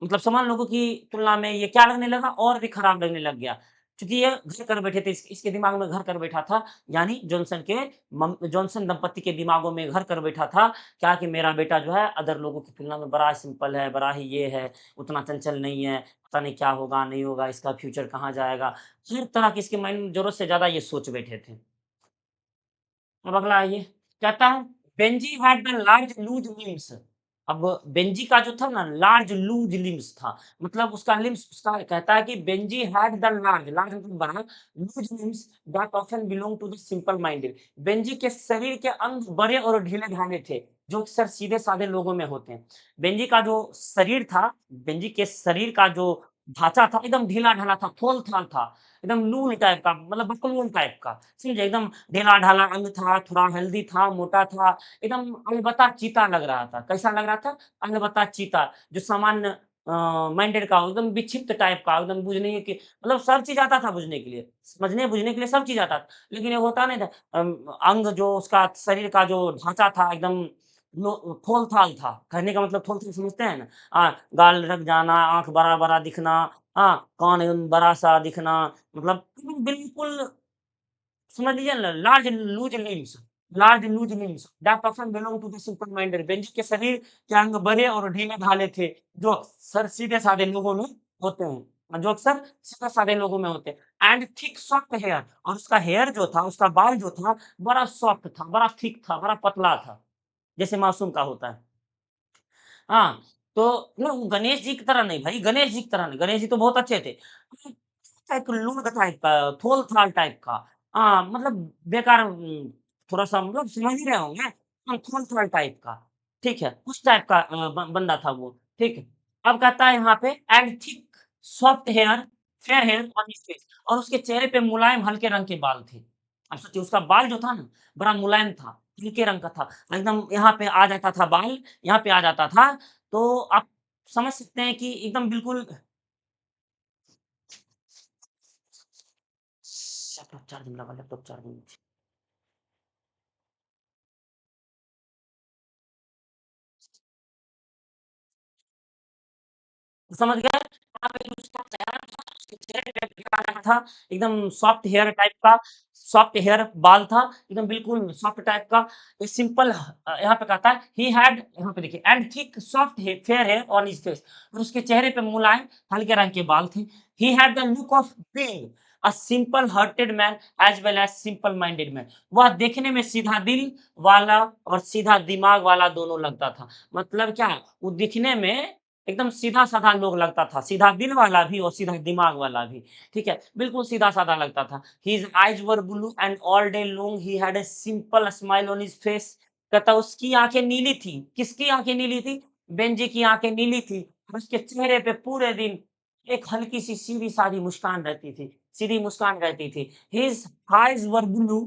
मतलब सामान्य लोगों की तुलना में ये क्या लगने लगा और भी खराब लगने लग गया। चूँकि ये घर कर बैठे थे, इसके दिमाग में घर कर बैठा था, यानी जॉनसन दंपति के दिमागों में घर कर बैठा था, क्या कि मेरा बेटा जो है अदर लोगों की तुलना में बड़ा सिंपल है, बड़ा ही ये है, उतना चंचल नहीं है, पता नहीं क्या होगा, नहीं होगा, इसका फ्यूचर कहाँ जाएगा। हर तरह की इसके माइंड में ज़रूरत से ज़्यादा ये सोच बैठे थे। अब अगला आइए, कहता है, "Benji had the large loose limbs" अब बेंजी का जो था ना लार्ज लूज लिम्स था, मतलब उसका लिम्स उसका कहता है कि Benji had the large large मतलब बड़ा loose limbs that often belong to the simple minded. Benji के शरीर के अंग बड़े और ढीले ढाले थे, जो अक्सर सीधे साधे लोगों में होते हैं। बेंजी का जो शरीर था, बेंजी के शरीर का जो ढांचा था एकदम ढीला ढाला था, थोल थाल था, एकदम लूल टाइप का, मतलब बकलोल टाइप का, समझे, एकदम ढीला ढाला अंग था, थोड़ा हेल्दी था, मोटा था, एकदम अलबत्ता चीता लग रहा था। कैसा लग रहा था? अलबत्ता चीता, जो सामान्य माइंडेड का हो, एकदम विक्षिप्त टाइप का, एकदम बुझने की मतलब सब चीज़ आता था बुझने के लिए, समझने-बुझने के लिए सब चीज़ आता था। लेकिन ये होता नहीं था अंग जो उसका शरीर का जो ढाँचा था एकदम थोल-थाल था। कहने का मतलब थोल-थाल समझते हैं ना? गाल लटक जाना, आँख बड़ा-बड़ा दिखना, कान एकदम बड़ा-सा दिखना, मतलब बिल्कुल समझ लीजिए ना large loose limbs that person belong to the super minded. Benji के शरीर के अंग बड़े और ढीले ढाले थे, जो अक्सर सीधे साधे लोगों में होते हैं, जो अक्सर सीधे साधे लोगों में होते हैं। एंड थिक सॉफ्ट हेयर, और उसका हेयर जो था, उसका बाल जो था, बड़ा सॉफ्ट था, बड़ा थिक था, बड़ा पतला था, जैसे मासूम का होता है। हाँ, तो वो गणेश जी की तरह नहीं भाई, गणेश जी की तरह नहीं, गणेश जी तो बहुत अच्छे थे। एक लूद टाइप का, थोल-थाल टाइप का। मतलब बेकार थोड़ा-सा मतलब समझ ही रहे होंगे। थोल-थाल टाइप का, ठीक है? उस टाइप का बंदा था वो, ठीक है? अब कहता है यहाँ पे and thick soft hair, fair hair on his face, और उसके चेहरे पे मुलायम हल्के रंग के बाल थे। अब सोचिए उसका बाल जो था ना, बड़ा मुलायम था, हल्के रंग का था। एकदम यहाँ पे आ जाता था बाल, यहाँ पे आ जाता था, तो आप समझ सकते हैं कि एकदम बिल्कुल लैपटॉप चार्जिंग लगा, लैपटॉप चार्जिंग समझ गए? वहाँ पे जो उसका चेहरा था, उसके चेहरे पे गिरा रहा था, एकदम सॉफ्ट हेयर टाइप का, सॉफ्ट हेयर बाल था, एकदम बिल्कुल सॉफ्ट टाइप का। एक सिंपल यहाँ पे कहता है ही हैड, यहाँ पे देखिए and thick soft fair hair on his face, और उसके चेहरे पे मुलायम हल्के रंग के बाल थे। He had the look of being a simple hearted man as well as simple minded man. वह देखने में सीधा दिल वाला और सीधा दिमाग वाला दोनों लगता था। मतलब क्या? वो दिखने में एकदम सीधा-साधा लोग लगता था, सीधा दिल वाला भी और सीधा दिमाग वाला भी, ठीक है? बिल्कुल सीधा-साधा लगता था। His eyes were blue and all day long he had a simple smile on his face. कहता उसकी आँखें नीली थी। किसकी आँखें नीली थी? बेंजी की आँखें नीली थी और उसके चेहरे पे पूरे दिन एक हल्की-सी सीधी-सादी मुस्कान रहती थी, सीधी मुस्कान रहती थी। His eyes were blue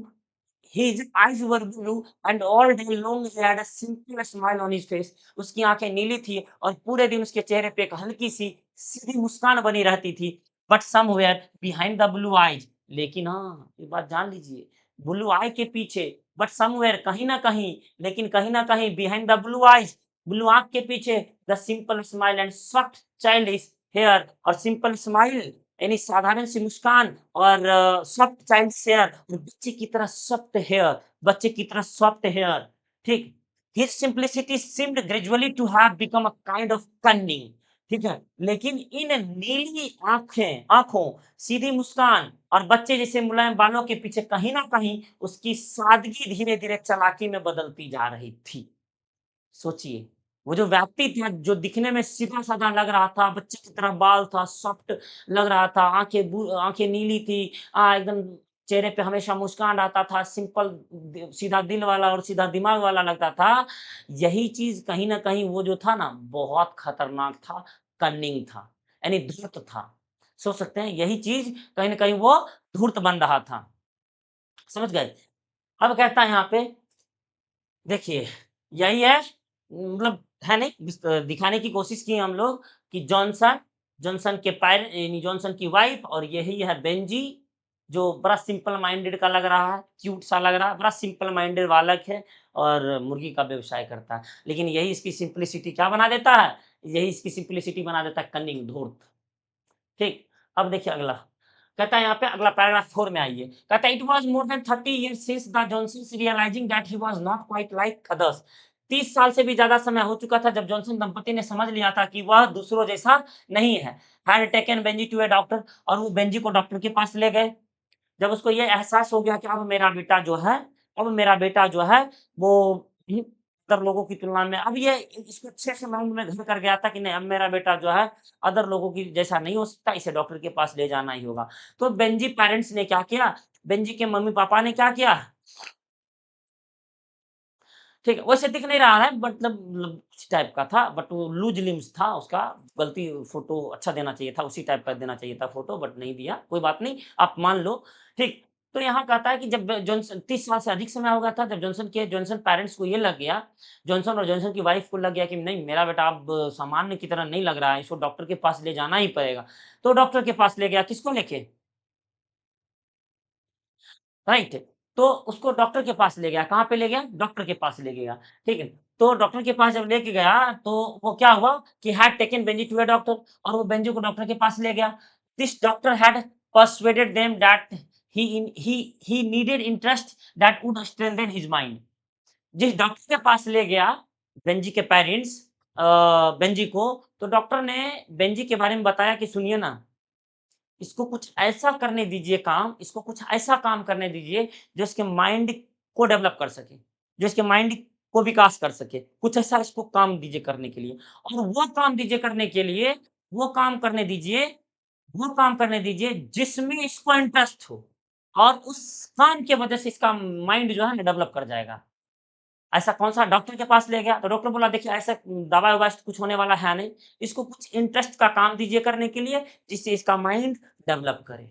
His eyes were blue and all day long he had a simple smile on his face. उसकी आँखें नीली थी और पूरे दिन उसके चेहरे पे एक हल्की-सी सीधी मुस्कान बनी रहती थी। But somewhere behind the blue eyes, लेकिन हाँ, ये बात जान लीजिए, ब्लू आई के पीछे, but somewhere कहीं न कहीं, लेकिन कहीं न कहीं behind the blue eyes, blue आँख के पीछे the simple smile and soft childish hair, और सिंपल स्माइल यानी साधारण सी मुस्कान और सॉफ्ट चाइल्ड हेयर और बच्चे की तरह सॉफ्ट हेयर, बच्चे की तरह सॉफ्ट हेयर, ठीक? His simplicity seemed gradually to have become a kind of cunning, ठीक है? लेकिन इन नीली आँखों, सीधी मुस्कान और बच्चे जैसे मुलायम बालों के पीछे कहीं न कहीं उसकी सादगी धीरे-धीरे चालाकी में बदलती जा रही थी। सोचिए, वो जो व्यक्ति था, जो दिखने में सीधा-साधा लग रहा था, बच्चे की तरह बाल था, सॉफ्ट लग रहा था, आँखें नीली थी, एकदम चेहरे पे हमेशा मुस्कान रहता था, सिंपल सीधा दिल वाला और सीधा दिमाग वाला लगता था। यही चीज़ कहीं न कहीं वो जो था ना, बहुत खतरनाक था, कन्निंग था, यानी धूर्त था। सोच सकते हैं, यही चीज़ कहीं न कहीं वो धूर्त बन रहा था। समझ गए? अब कहता है यहाँ पे देखिए, यही है मतलब है नहीं दिखाने की कोशिश की हम लोग कि जॉनसन के यानी जॉनसन की वाइफ़ और यही है बेंजी, जो बड़ा सिंपल माइंडेड का लग रहा है, क्यूट सा लग रहा है, बड़ा सिंपल माइंडेड बालक है और मुर्गी का व्यवसाय करता है। लेकिन यही इसकी सिंप्लिसिटी क्या बना देता है? यही इसकी सिंप्लिसिटी बना देता है कन्निंग, धूर्त। ठीक, अब देखिए अगला, कहता है यहाँ पे अगला पैराग्राफ 4 में आइए, कहता है it was more than 30 years since the Johnsons realising that he was not quite like others. 30 साल से भी ज़्यादा समय हो चुका था जब जॉनसन दंपति ने समझ लिया था कि वह दूसरों जैसा नहीं है। Had taken Benji to a doctor, और वो बेंजी को डॉक्टर के पास ले गए। जब उसको ये एहसास हो गया कि अब मेरा बेटा जो है वो अदर लोगों की तुलना में। अब ये इसको अच्छे से माइंड में घर कर गया था कि नहीं, अब मेरा बेटा जो है अदर लोगों की जैसा नहीं हो सकता, इसे डॉक्टर के पास ले जाना ही होगा। तो बेंजी पेरेंट्स ने क्या किया, बेंजी के मम्मी-पापा ने क्या किया, ठीक है, वैसे दिख नहीं रहा है मतलब इस टाइप का था, बट वो लूज़ लिम्स था उसका, गलती फ़ोटो अच्छा देना चाहिए था, उसी टाइप का देना चाहिए था फ़ोटो, बट नहीं दिया, कोई बात नहीं, आप मान लो, ठीक। तो यहाँ कहता है कि जब जॉनसन 30 साल से अधिक समय हो गया था, जब जॉनसन पेरेंट्स को ये लग गया, जॉनसन और जॉनसन की वाइफ़ को लग गया कि नहीं, मेरा बेटा अब सामान्य की तरह नहीं लग रहा है, इसको डॉक्टर के पास ले जाना ही पड़ेगा। तो डॉक्टर के पास ले गया, किसको लेके? राइट? तो उसको डॉक्टर के पास ले गया, कहाँ पे ले गया? डॉक्टर के पास ले गया, ठीक है? तो डॉक्टर के पास जब लेके गया, तो वो क्या हुआ कि had taken Benji to a doctor, और वो बेंजी को डॉक्टर के पास ले गया। This doctor had persuaded them that he needed interest that would strengthen his mind. जिस डॉक्टर के पास ले गया बेंजी के पेरेंट्स बेंजी को, तो डॉक्टर ने बेंजी के बारे में बताया कि सुनिए ना, इसको कुछ ऐसा करने दीजिए काम, इसको कुछ ऐसा काम करने दीजिए जो इसके माइंड को डेवलप कर सके, जो इसके माइंड को विकास कर सके। कुछ ऐसा इसको काम दीजिए करने के लिए, और वो काम दीजिए करने के लिए, वो काम करने दीजिए, वो काम करने दीजिए जिसमें इसको इंटरेस्ट हो, और उस काम की वजह से इसका माइंड जो है ना डेवलप कर जाएगा। ऐसा कौन-सा डॉक्टर के पास ले गया, तो डॉक्टर बोला देखिए ऐसा दवा-ववा से कुछ होने वाला है नहीं, इसको कुछ इंटरेस्ट का काम दीजिए करने के लिए, जिससे इसका माइंड डेवलप करे।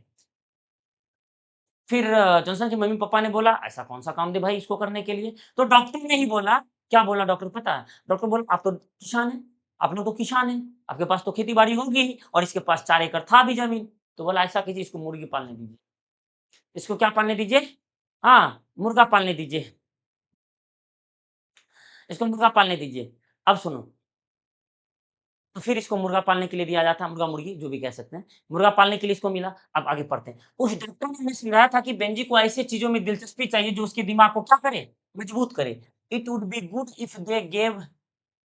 फिर जॉनसन के मम्मी-पापा ने बोला, "ऐसा कौन-सा काम दे भाई इसको करने के लिए?" तो डॉक्टर ने ही बोला, क्या बोला डॉक्टर पता है? डॉक्टर बोला, "आप तो किसान हैं, आप लोग तो किसान हैं, आपके पास तो खेती-बाड़ी होगी ही और इसके पास 4 एकड़ था भी ज़मीन।" तो बोला, "ऐसा कीजिए इसको मुर्गी पालने दीजिए। इसको क्या पालने दीजिए? हाँ, मुर्गा पालने दीजिए, इसको मुर्गा पालने दीजिए।" अब सुनो, तो फिर इसको मुर्गा पालने के लिए दिया जाता है, मुर्गा-मुर्गी जो भी कह सकते हैं। मुर्गा पालने के लिए इसको मिला, अब आगे पढ़ते हैं। उस डॉक्टर ने हमें समझाया था कि बेंजी को ऐसी चीज़ों में दिलचस्पी चाहिए जो उसके दिमाग को क्या करे? मजबूत करे। It would be good if they gave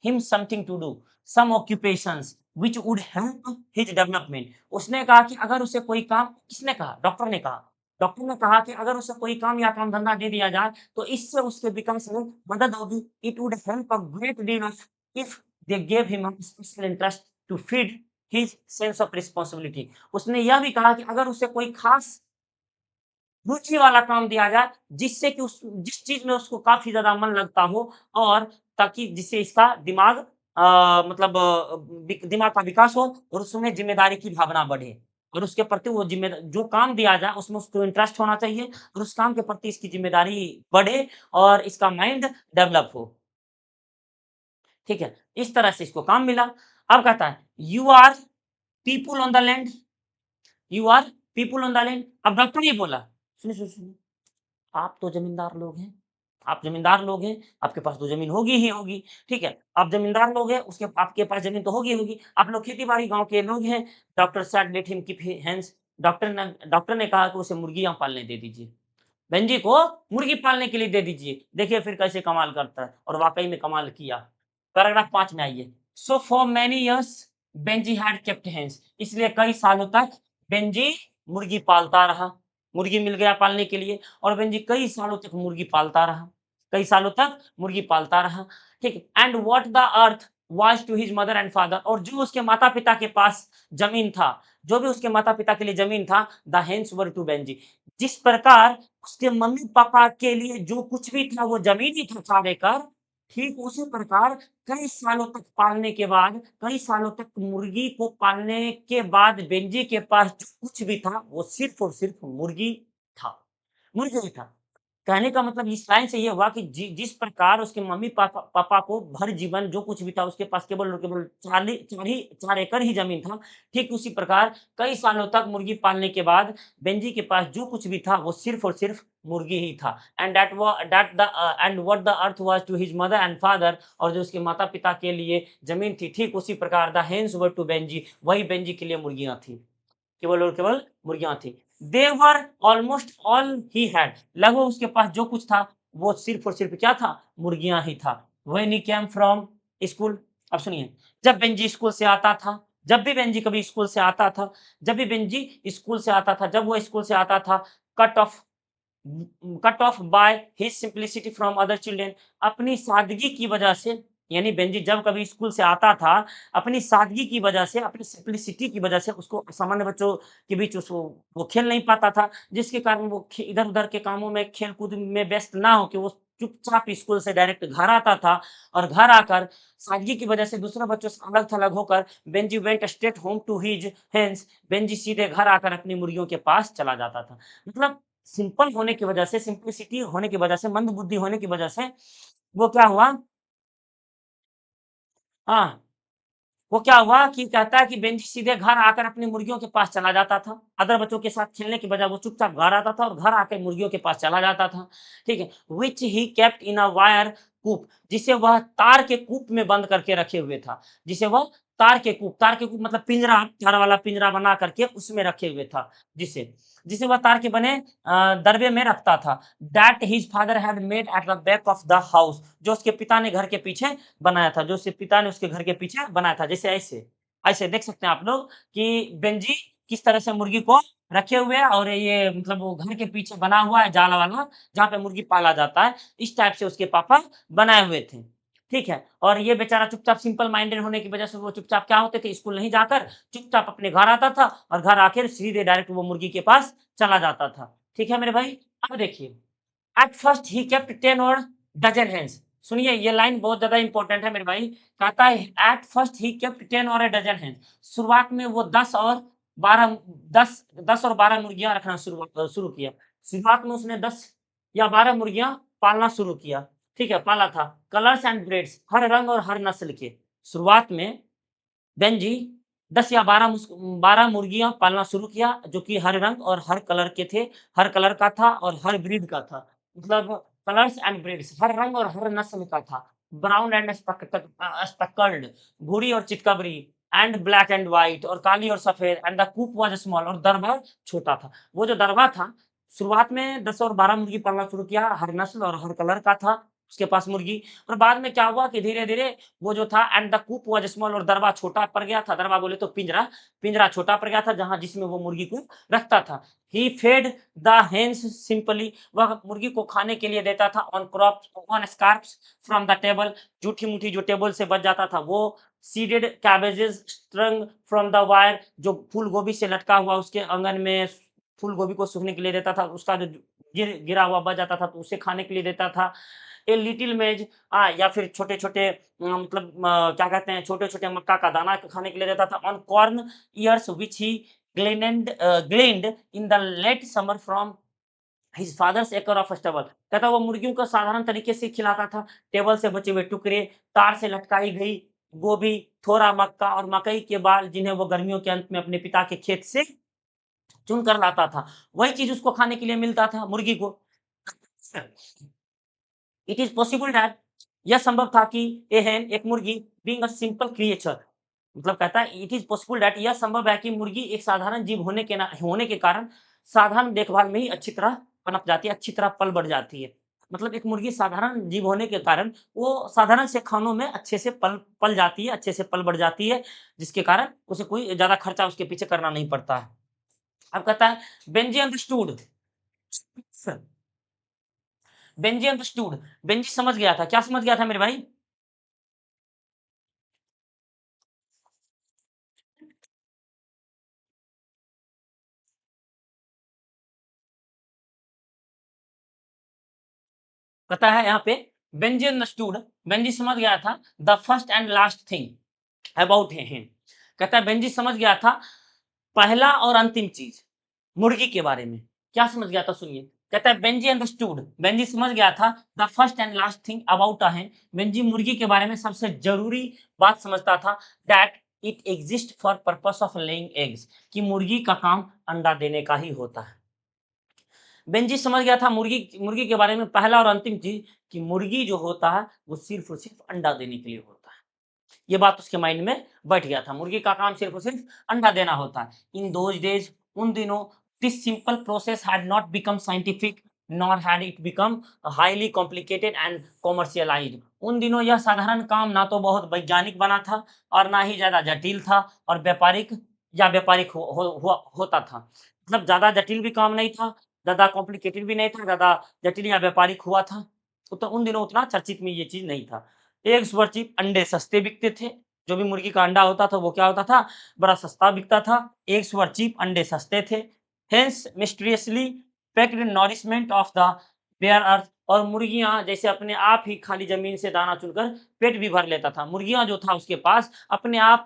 him something to do, some occupations which would help his development. उसने कहा कि अगर उसे कोई काम, किसने कहा? डॉक्टर ने कहा। डॉक्टर ने कहा कि अगर उसे कोई काम या काम-धंधा दे दिया जाए, तो इससे उसके विकास में मदद होगी। It would help a great deal of if they gave him a special interest to feed his sense of responsibility. उसने यह भी कहा कि अगर उसे कोई खास रुचि वाला काम दिया जाए, जिससे कि उस जिस चीज़ में उसको काफ़ी ज़्यादा मन लगता हो, और ताकि जिससे इसका दिमाग मतलब दिमाग का विकास हो और उसमें ज़िम्मेदारी की भावना बढ़े, और उसके प्रति वो जो काम दिया जाए उसमें उसको इंटरेस्ट होना चाहिए, और उस काम के प्रति इसकी ज़िम्मेदारी बढ़े और इसका माइंड डेवलप हो। ठीक है? इस तरह से इसको काम मिला। अब कहता है, "you are people on the land, you are people on the land." अब डॉक्टर ये बोला, सुनिए, आप तो ज़मींदार लोग हैं, आप ज़मींदार लोग हैं, आपके पास तो ज़मीन होगी ही होगी, ठीक है? आप ज़मींदार लोग हैं, उसके आपके पास ज़मीन तो होगी ही होगी, आप लोग खेती-बाड़ी गाँव के लोग हैं। Doctor said let him keep हि हेंस। डॉक्टर ने कहा कि उसे मुर्गियाँ पालने दे दीजिए। बेंजी को मुर्गी पालने के लिए दे दीजिए। देखिए फिर कैसे कमाल करता है, और वाक़ई में कमाल किया। पैराग्राफ 5 में आइए। So for many years Benji had kept hens. इसलिए कई सालों तक बेंजी मुर्गी पालता रहा। मुर्गी मिल गया पालने के लिए, और बेंजी कई सालों तक मुर्गी पालता रहा। कई सालों तक मुर्गी पालता रहा। ठीक है? And what the earth was to his mother and father, और जो उसके माता-पिता के पास ज़मीन था, जो भी उसके माता-पिता के लिए ज़मीन था, the hens were to Benji. जिस प्रकार उसके मम्मी-पापा के लिए जो कुछ भी था वो ज़मीन ही था 4 एकड़, ठीक उसी प्रकार कई सालों तक पालने के बाद, कई सालों तक मुर्गी को पालने के बाद बेंजी के पास जो कुछ भी था, वो सिर्फ़ और सिर्फ़ मुर्गी था। मुर्गी ही था। कहने का मतलब इस लाइन से ये हुआ कि जिस प्रकार उसके मम्मी-पापा पापा को भर जीवन जो कुछ भी था उसके पास केवल और केवल 4 एकड़ ही ज़मीन था, ठीक उसी प्रकार कई सालों तक मुर्गी पालने के बाद बेंजी के पास जो कुछ भी था वो सिर्फ़ और सिर्फ़ मुर्गी ही था। And what the earth was to his mother and father, और जो उसके माता-पिता के लिए ज़मीन थी, ठीक उसी प्रकार the hens were to Benjy, वही बेंजी के लिए मुर्गियाँ थीं। केवल और केवल मुर्गियाँ थी। They were almost all he had, लगभग उसके पास जो कुछ था, वो सिर्फ़ और सिर्फ़ क्या था? मुर्गियाँ ही था। When he came from school, अब सुनिए, जब बेंजी स्कूल से आता था, जब भी बेंजी कभी स्कूल से आता था, जब भी बेंजी स्कूल से आता था, जब वो स्कूल से आता था, cut off cut off by his simplicity from other children, अपनी सादगी की वजह से, यानी बेंजी जब कभी स्कूल से आता था, अपनी सादगी की वजह से, अपनी सिंप्लिसिटी की वजह से उसको सामान्य बच्चों के बीच उसको वो खेल नहीं पाता था, जिसके कारण वो इधर-उधर के कामों में, खेल-कूद में व्यस्त ना होके वो चुपचाप स्कूल से डायरेक्ट घर आता था और घर आकर सादगी की वजह से दूसरे बच्चों से अलग-थलग होकर Benji went straight home to his hens, Benji सीधे घर आकर अपनी मुर्गियों के पास चला जाता था। मतलब सिंपल होने की वजह से, सिंप्लिसिटी होने की वजह से, मंदबुद्धि होने की वजह से वो क्या हुआ, हाँ, वो क्या हुआ कि कहता है कि बेंजी सीधे घर आकर अपनी मुर्गियों के पास चला जाता था। अदर बच्चों के साथ खेलने की बजाय वो चुपचाप घर आता था और घर आके मुर्गियों के पास चला जाता था। ठीक है? Which he kept in a wire coop, जिसे वह तार के कूप में बंद करके रखे हुए था। जिसे वह तार के कूप मतलब पिंजरा, तार वाला पिंजरा बना करके उसमें रखे हुए था जिसे। जिसे वह तार के बने दरबे में रखता था। That his father had made at the back of the house, जो उसके पिता ने घर के पीछे बनाया था, जो उसके पिता ने उसके घर के पीछे बनाया था। जैसे ऐसे, ऐसे देख सकते हैं आप लोग कि बेंजी किस तरह से मुर्गी को रखे हुए हैं और ये मतलब वो घर के पीछे बना हुआ है जाल वाला, जहाँ पे मुर्गी पाला जाता है। इस टाइप से उसके पापा बनाए हुए थे। ठीक है? और ये बेचारा चुपचाप सिंपल माइंडेड होने की वजह से वो चुपचाप क्या होते थे, स्कूल नहीं जाकर चुपचाप अपने घर आता था और घर आकर सीधे डायरेक्ट वो मुर्गी के पास चला जाता था। ठीक है मेरे भाई? अब देखिए, एट फर्स्ट ही केप्ट 10 और डज़न हेन्स। सुनिए ये लाइन बहुत ज़्यादा इम्पोर्टेंट है मेरे भाई। कहता है एट फर्स्ट ही केप्ट 10 और अ डज़न हेन्स। शुरुआत में वो 10 और 12 10 और 12 मुर्गियाँ रखना शुरू किया। शुरुआत में उसने 10 या 12 मुर्गियाँ पालना शुरू किया। ठीक है, पाला था। कलर्स एंड ब्रीड्स, हर रंग और हर नस्ल के। शुरुआत में बेंजी 10 या 12 मुर्गियाँ पालना शुरू किया, जो कि हर रंग और हर कलर के थे, हर कलर का था और हर ब्रीड का था। मतलब कलर्स एंड ब्रीड्स, हर रंग और हर नस्ल का था। ब्राउन एंड स्पेकल्ड, भूरी और चितकबरी, एंड ब्लैक एंड व्हाइट, और काली और सफेद, and the coop was small, और दरबा छोटा था। वो जो दरबा था, शुरुआत में 10 और 12 मुर्गी पालना शुरू किया, हर नस्ल और हर कलर का था उसके पास मुर्गी। और बाद में क्या हुआ कि धीरे-धीरे वो जो था, and the coop was small, और दरबा छोटा पड़ गया था। दरबा बोले तो पिंजरा, पिंजरा छोटा पड़ गया था जहाँ जिसमें वो मुर्गी को रखता था। He fed the hens simply, वह मुर्गी को खाने के लिए देता था on crops, on scraps from the table, जूठी-मूठी जो टेबल से बच जाता था वो, seeded cabbages strung from the wire, जो फूल गोभी से लटका हुआ उसके आँगन में फूल गोभी को सूखने के लिए देता था, उसका जो गिरा हुआ बच जाता था तो उसे खाने के लिए देता था। ए लिटिल मेज, या फिर छोटे-छोटे मतलब क्या कहते हैं, छोटे-छोटे मक्का का दाना खाने के लिए देता था। On corn ears which he gleaned in the late summer from his father's acre of stubble. कहता वो मुर्गियों को साधारण तरीके से खिलाता था। टेबल से बचे हुए टुकड़े, तार से लटकाई गई गोभी, थोड़ा मक्का और मकई के बाल, जिन्हें वो गर्मियों के अंत में अपने पिता के खेत से चुन कर लाता था। वही चीज़ उसको खाने के लिए मिलता था मुर्गी को। इट इज़ पॉसिबल दैट, यह संभव था कि ए hen, एक मुर्गी, बीइंग अ सिंपल क्रिएचर, मतलब कहता है इट इज़ पॉसिबल दैट, यह संभव है कि मुर्गी एक साधारण जीव होने के कारण साधारण देखभाल में ही अच्छी तरह पनप जाती है, अच्छी तरह पल-बढ़ जाती है। मतलब एक मुर्गी साधारण जीव होने के कारण वो साधारण से खानों में अच्छे से पल पल जाती है, अच्छे से पल-बढ़ जाती है, जिसके कारण उसे कोई ज़्यादा खर्चा उसके पीछे करना नहीं पड़ता है। अब कहता है Benji understood, Benji understood, Benji समझ गया था। क्या समझ गया था मेरे भाई? कहता है यहाँ पे बेंजी अंडरस्टूड, बेंजी समझ गया था the first and last thing about him. कहता है बेंजी समझ गया था पहला और अंतिम चीज मुर्गी के बारे में। क्या समझ गया था सुनिए। कहता है बेंजी अंडरस्टूड, बेंजी समझ गया था the first and last thing about a hen, Benji मुर्गी के बारे में सबसे जरूरी बात समझता था, that it exist for purpose of laying eggs, कि मुर्गी का काम अंडा देने का ही होता है। बेंजी समझ गया था मुर्गी मुर्गी के बारे में पहला और अंतिम चीज, कि मुर्गी जो होता है वो सिर्फ और सिर्फ अंडा देने के लिए होता है। ये बात उसके माइंड में बैठ गया था, मुर्गी का काम सिर्फ और सिर्फ अंडा देना होता है। इन दोज डेज, उन दिनों, this simple process had not become scientific nor had it become highly complicated and commercialised. उन दिनों यह साधारण काम ना तो बहुत वैज्ञानिक बना था और ना ही ज्यादा जटिल था और व्यापारिक होता था। मतलब ज्यादा जटिल भी काम नहीं था ज़्यादा कॉम्प्लिकेटेड भी नहीं था, ज़्यादा जटिल या व्यापारिक हुआ था। तो उन दिनों उतना चर्चित में ये चीज़ नहीं था। एग्स वर चीप, अंडे सस्ते बिकते थे। जो भी मुर्गी का अंडा होता था वो क्या होता था, बड़ा सस्ता बिकता था। एग्स वर चीप, अंडे सस्ते थे। Hens mysteriously packed nourishment of the bare earth, और मुर्गियाँ जैसे अपने आप ही खाली ज़मीन से दाना चुनकर पेट भी भर लेता था। मुर्गियाँ जो था उसके पास अपने आप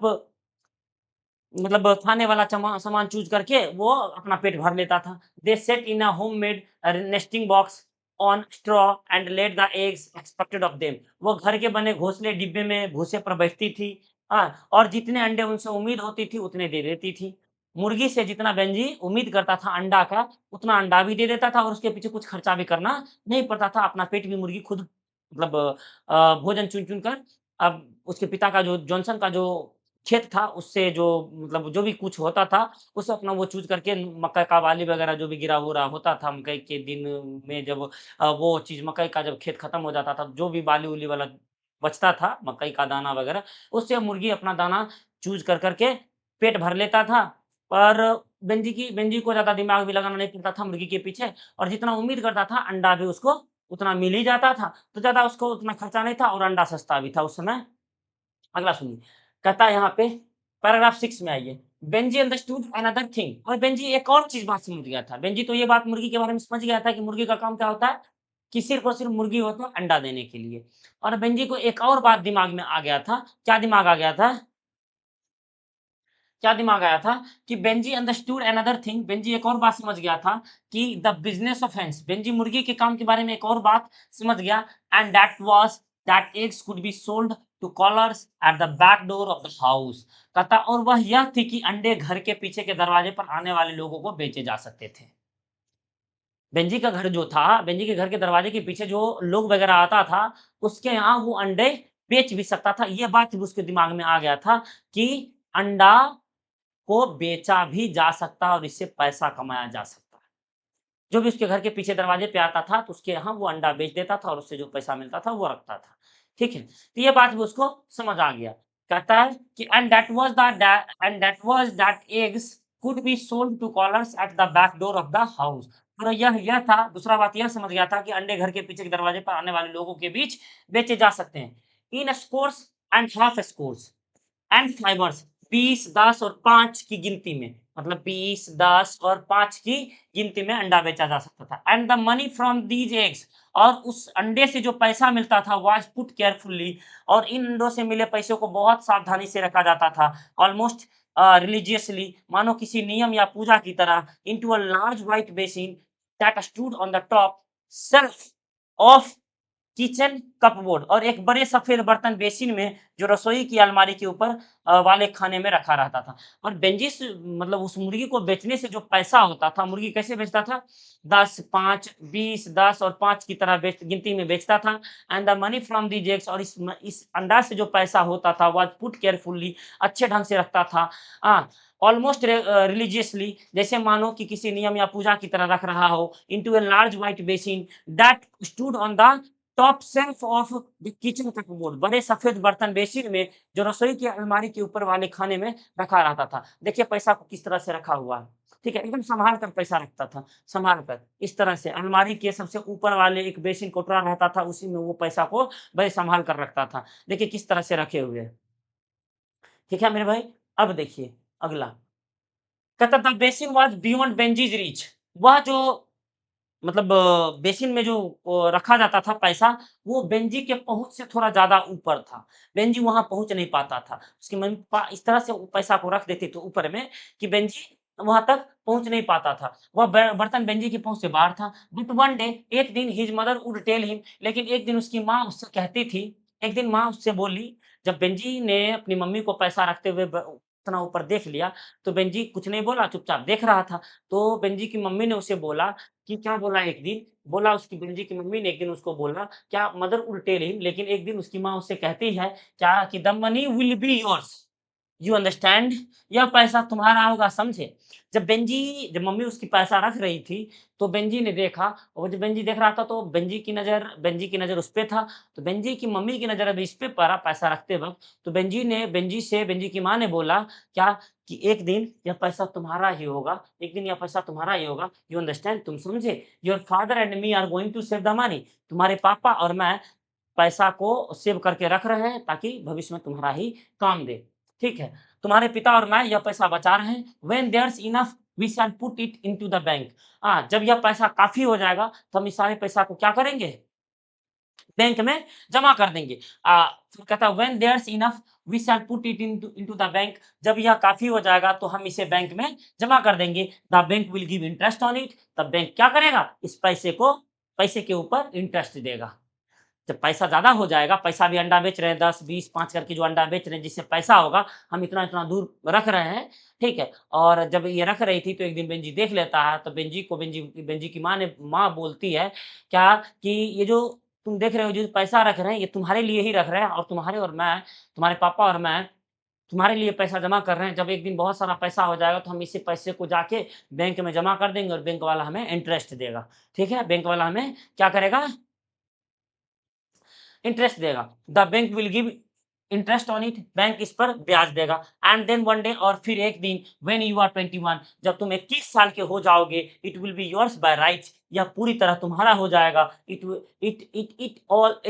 मतलब खाने वाला सामान चूज़ करके वो अपना पेट भर लेता था। They sat in a homemade nesting box on straw and laid the eggs expected of them. वो घर के बने घोंसले डिब्बे में भूसे पर बैठती थी, और जितने अंडे उनसे उम्मीद होती थी उतने दे देती थी। मुर्गी से जितना बेंजी उम्मीद करता था अंडा का, उतना अंडा भी दे देता था और उसके पीछे कुछ खर्चा भी करना नहीं पड़ता था। अपना पेट भी मुर्गी खुद मतलब भोजन चुन-चुन कर, अब उसके पिता का जो जॉनसन का जो खेत था उससे जो मतलब जो भी कुछ होता था, उसे अपना वो चूज़ करके मक्का का बाली वगैरह जो भी गिरा-हुरा होता था मकई के दिन में, जब वो चीज़ मकई का जब खेत खत्म हो जाता था, जो भी बाली-वूली वाला बचता था, मकई का दाना वगैरह, उससे मुर्गी अपना दाना चूज़ कर के पेट भर लेता था। पर बेंजी को ज़्यादा दिमाग भी लगाना नहीं पड़ता था मुर्गी के पीछे, और जितना उम्मीद करता था अंडा भी उसको उतना मिल ही जाता था, तो ज़्यादा उसको उतना खर्चा नहीं था और अंडा सस्ता भी था उस समय। अगला सुनिए, कहता है यहाँ पे पैराग्राफ 6 में आइए। बेंजी अंडरस्टूड अनदर थिंग, और बेंजी एक और चीज़ बात समझ गया था। बेंजी तो ये बात मुर्गी के बारे में समझ गया था कि मुर्गी का काम क्या होता है, कि सिर्फ़ और सिर्फ़ मुर्गी होता है अंडा देने के लिए। और बेंजी को एक और बात दिमाग में आ गया था। क्या दिमाग आ गया था? क्या दिमाग आया था कि Benji understood another thing, Benji एक और बात समझ गया था कि the business of hens, Benji मुर्गी के काम के बारे में एक और बात समझ गया, and that was that eggs could be sold to callers at the back door of the house. कहता और वह यह थी कि अंडे घर के पीछे के दरवाजे पर आने वाले लोगों को बेचे जा सकते थे। बेंजी का घर जो था, बेंजी के घर के दरवाजे के पीछे जो लोग वगैरह आता था, उसके यहाँ वो अंडे बेच भी सकता था। ये बात भी उसके दिमाग में आ गया था कि अंडा को बेचा भी जा सकता है और इससे पैसा कमाया जा सकता है। जो भी उसके घर के पीछे दरवाजे पे आता था, तो उसके यहाँ वो अंडा बेच देता था और उससे जो पैसा मिलता था, वो रखता था। ठीक है? तो ये बात भी उसको समझ आ गया। कहता है कि and that was that eggs could be sold to callers at the back door of the house. और यह था, दूसरा बात यह समझ गया था कि अंडे घर के पीछे के दरवाजे पर आने वाले लोगों के बीच बेचे जा सकते हैं। In scores and half scores and fives, 20, 10 और 5 की गिनती में, मतलब 20, 10 और 5 की गिनती में अंडा बेचा जा सकता था। And the money from these eggs, और उस अंडे से जो पैसा मिलता था वाज़ पुट केयरफुली, और इन अंडों से मिले पैसों को बहुत सावधानी से रखा जाता था। ऑलमोस्ट रिलिजियसली, मानो किसी नियम या पूजा की तरह, into a large white basin that stood on the top shelf of kitchen cupboard, और एक बड़े सफ़ेद बर्तन बेसिन में जो रसोई की अलमारी के ऊपर वाले खाने में रखा रहता था। और बेंजिस मतलब उस मुर्गी को बेचने से जो पैसा होता था, मुर्गी कैसे बेचता था? 10, 5, 20, 10 और 5 की तरह गिनती में बेचता था। And the money from these eggs, और इस अंडा से जो पैसा होता था वाज़ पुट केयरफुली, अच्छे ढंग से रखता था। ऑलमोस्ट रिलिजियसली, जैसे मानो कि किसी नियम या पूजा की तरह रख रहा हो, into a large white basin that stood on the top shelf of the kitchen cupboard, बड़े सफ़ेद बर्तन बेसिन में जो रसोई की अलमारी के ऊपर वाले खाने में रखा रहता था। देखिए पैसा को किस तरह से रखा हुआ है। ठीक है? एकदम सँभाल कर पैसा रखता था, सँभाल कर। इस तरह से अलमारी के सबसे ऊपर वाले एक बेसिन कोटरा रहता था, उसी में वो पैसा को बड़े सँभाल कर रखता था। देखिए किस तरह से रखे हुए हैं। ठीक है मेरे भाई? अब देखिए अगला, कहता the basin was beyond Benjy's reach. वह जो मतलब बेसिन में जो रखा जाता था पैसा, वो बेंजी के पहुँच से थोड़ा ज़्यादा ऊपर था। बेंजी वहाँ पहुँच नहीं पाता था। उसकी मम्मी-पापा इस तरह से वो पैसा को रख देते थे ऊपर में कि बेंजी वहाँ तक पहुँच नहीं पाता था। वह बर्तन बेंजी की पहुँच से बाहर था। बट वन डे, एक दिन his mother would tell him, लेकिन एक दिन उसकी माँ उससे कहती थी, एक दिन माँ उससे बोली, जब बेंजी ने अपनी मम्मी को पैसा रखते हुए उतना ऊपर देख लिया, तो बेंजी कुछ नहीं बोला, चुपचाप देख रहा था। तो बेंजी की मम्मी ने उसे बोला कि क्या बोला एक दिन, बोला उसकी बेंजी की मम्मी ने एक दिन उसको बोला, क्या मदर विल टेल हिम, लेकिन एक दिन उसकी माँ उससे कहती है क्या कि the money will be yours. You understand? यह पैसा तुम्हारा होगा, समझे? जब मम्मी उसकी पैसा रख रही थी, तो बेंजी ने देखा और जब बेंजी देख रहा था तो बेंजी की नज़र उस पे था, तो बेंजी की मम्मी की नज़र अभी इस पे पड़ा पैसा रखते वक़्त, तो बेंजी की माँ ने बोला क्या कि एक दिन यह पैसा तुम्हारा ही होगा, एक दिन यह पैसा तुम्हारा ही होगा, यू अंडरस्टैंड? तुम समझे? Your father and me are going to save the money, तुम्हारे पापा और मैं पैसा को सेव करके रख रहे हैं ताकि भविष्य में तुम्हारा ही काम दे, ठीक है? तुम्हारे पिता और मैं यह पैसा बचा रहे हैं, when there's enough we shall put it into the bank. जब यह पैसा काफ़ी हो जाएगा, तो हम इस सारे पैसा को क्या करेंगे? बैंक में जमा कर देंगे। फिर कहता है when there's enough we shall put it into into the bank, जब यह काफ़ी हो जाएगा तो हम इसे बैंक में जमा कर देंगे। The bank will give interest on it, तब बैंक क्या करेगा? इस पैसे के ऊपर इंटरेस्ट देगा। जब पैसा ज़्यादा हो जाएगा, पैसा भी अंडा बेच रहे हैं 10, 20, 5 करके जो अंडा बेच रहे हैं, जिससे पैसा होगा, हम इतना-इतना दूर रख रहे हैं, ठीक है? और जब ये रख रही थी, तो एक दिन बेंजी देख लेता है, तो बेंजी की माँ बोलती है क्या कि ये जो तुम देख रहे हो, जो पैसा रख रहे हैं, ये तुम्हारे लिए ही रख रहे हैं और तुम्हारे पापा और मैं तुम्हारे लिए पैसा जमा कर रहे हैं। जब एक दिन बहुत सारा पैसा हो जाएगा, तो हम इसी पैसे को जाके बैंक में जमा कर देंगे और बैंक वाला हमें इंटरेस्ट देगा, ठीक है? बैंक वाला हमें क्या करेगा? इंटरेस्ट देगा। The bank will give interest on it, bank इस पर ब्याज देगा। एंड देन वन डे, और फिर एक दिन, व्हेन यू आर 21, जब तुम 21 साल के हो जाओगे, it will be yours by right, यह पूरी तरह तुम्हारा हो जाएगा। It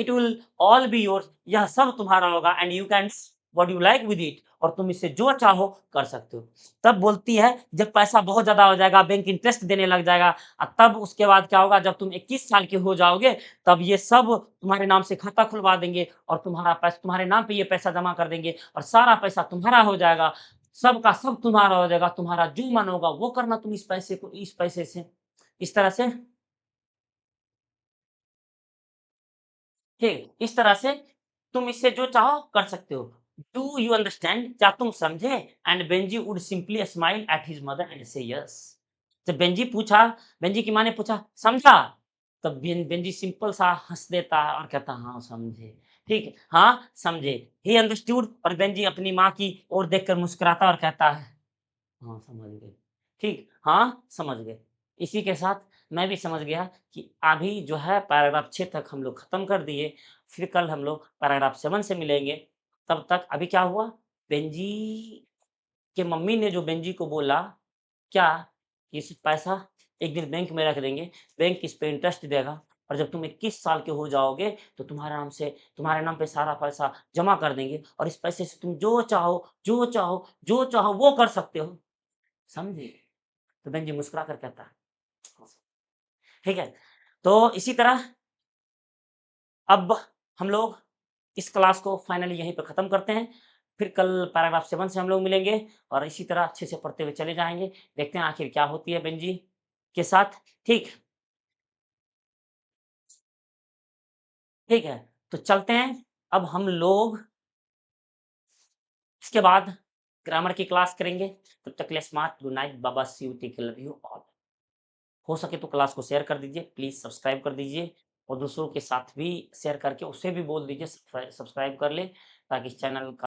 will all be yours, यह सब तुम्हारा होगा। And you can what you like with it, और तुम इससे जो चाहो कर सकते हो। तब बोलती है जब पैसा बहुत ज़्यादा हो जाएगा, बैंक इंटरेस्ट देने लग जाएगा, तब उसके बाद क्या होगा? जब तुम 21 साल के हो जाओगे, तब ये सब तुम्हारे नाम से खाता खुलवा देंगे और तुम्हारे नाम पे ये पैसा जमा कर देंगे और सारा पैसा तुम्हारा हो जाएगा। सब का सब तुम्हारा हो जाएगा, तुम्हारा जो मन होगा वो करना तुम इस पैसे से। इस तरह से ठीक, इस तरह से तुम इससे जो चाहो कर सकते हो। Do you understand? क्या तुम समझे? And Benji would simply smile at his mother and से यस। जब बेंजी की माँ ने पूछा, समझा? तब बेंजी सिंपल सा हँस देता है और कहता है, हाँ, समझे। ठीक है, हाँ, समझे। ही अंडरस्टूड, और बेंजी अपनी माँ की ओर देखकर मुस्कुराता और कहता है, हाँ, समझ गए। ठीक, हाँ, समझ गए। इसी के साथ मैं भी समझ गया कि अभी जो है पैराग्राफ 6 तक हम लोग खत्म कर दिए। फिर कल हम लोग पैराग्राफ 7 से मिलेंगे। तब तक अभी क्या हुआ? बेंजी के मम्मी ने जो बेंजी को बोला क्या, कि इस पैसा एक दिन बैंक में रख देंगे, बैंक इस पे इंटरेस्ट देगा और जब तुम 21 साल के हो जाओगे, तो तुम्हारे नाम पे सारा पैसा जमा कर देंगे और इस पैसे से तुम जो चाहो वो कर सकते हो। समझे? तो बेंजी मुस्कुरा कर कहता है, "हाँ।" ठीक है? तो इसी तरह अब हम लोग इस क्लास को फाइनली यहीं पे खत्म करते हैं। फिर कल पैराग्राफ 7 से हम लोग मिलेंगे और इसी तरह अच्छे से पढ़ते हुए चले जाएँगे। देखते हैं आखिर क्या होती है बेंजी के साथ। ठीक, ठीक है। तो चलते हैं, अब हम लोग इसके बाद ग्रामर की क्लास करेंगे। तब तक के लिए smart, good night, bye bye, see you, take care, love you all. हो सके तो क्लास को शेयर कर दीजिए, प्लीज़ सब्सक्राइब कर दीजिए और दूसरों के साथ भी शेयर करके उसे भी बोल दीजिए सब्सक्राइब कर ले, ताकि इस चैनल का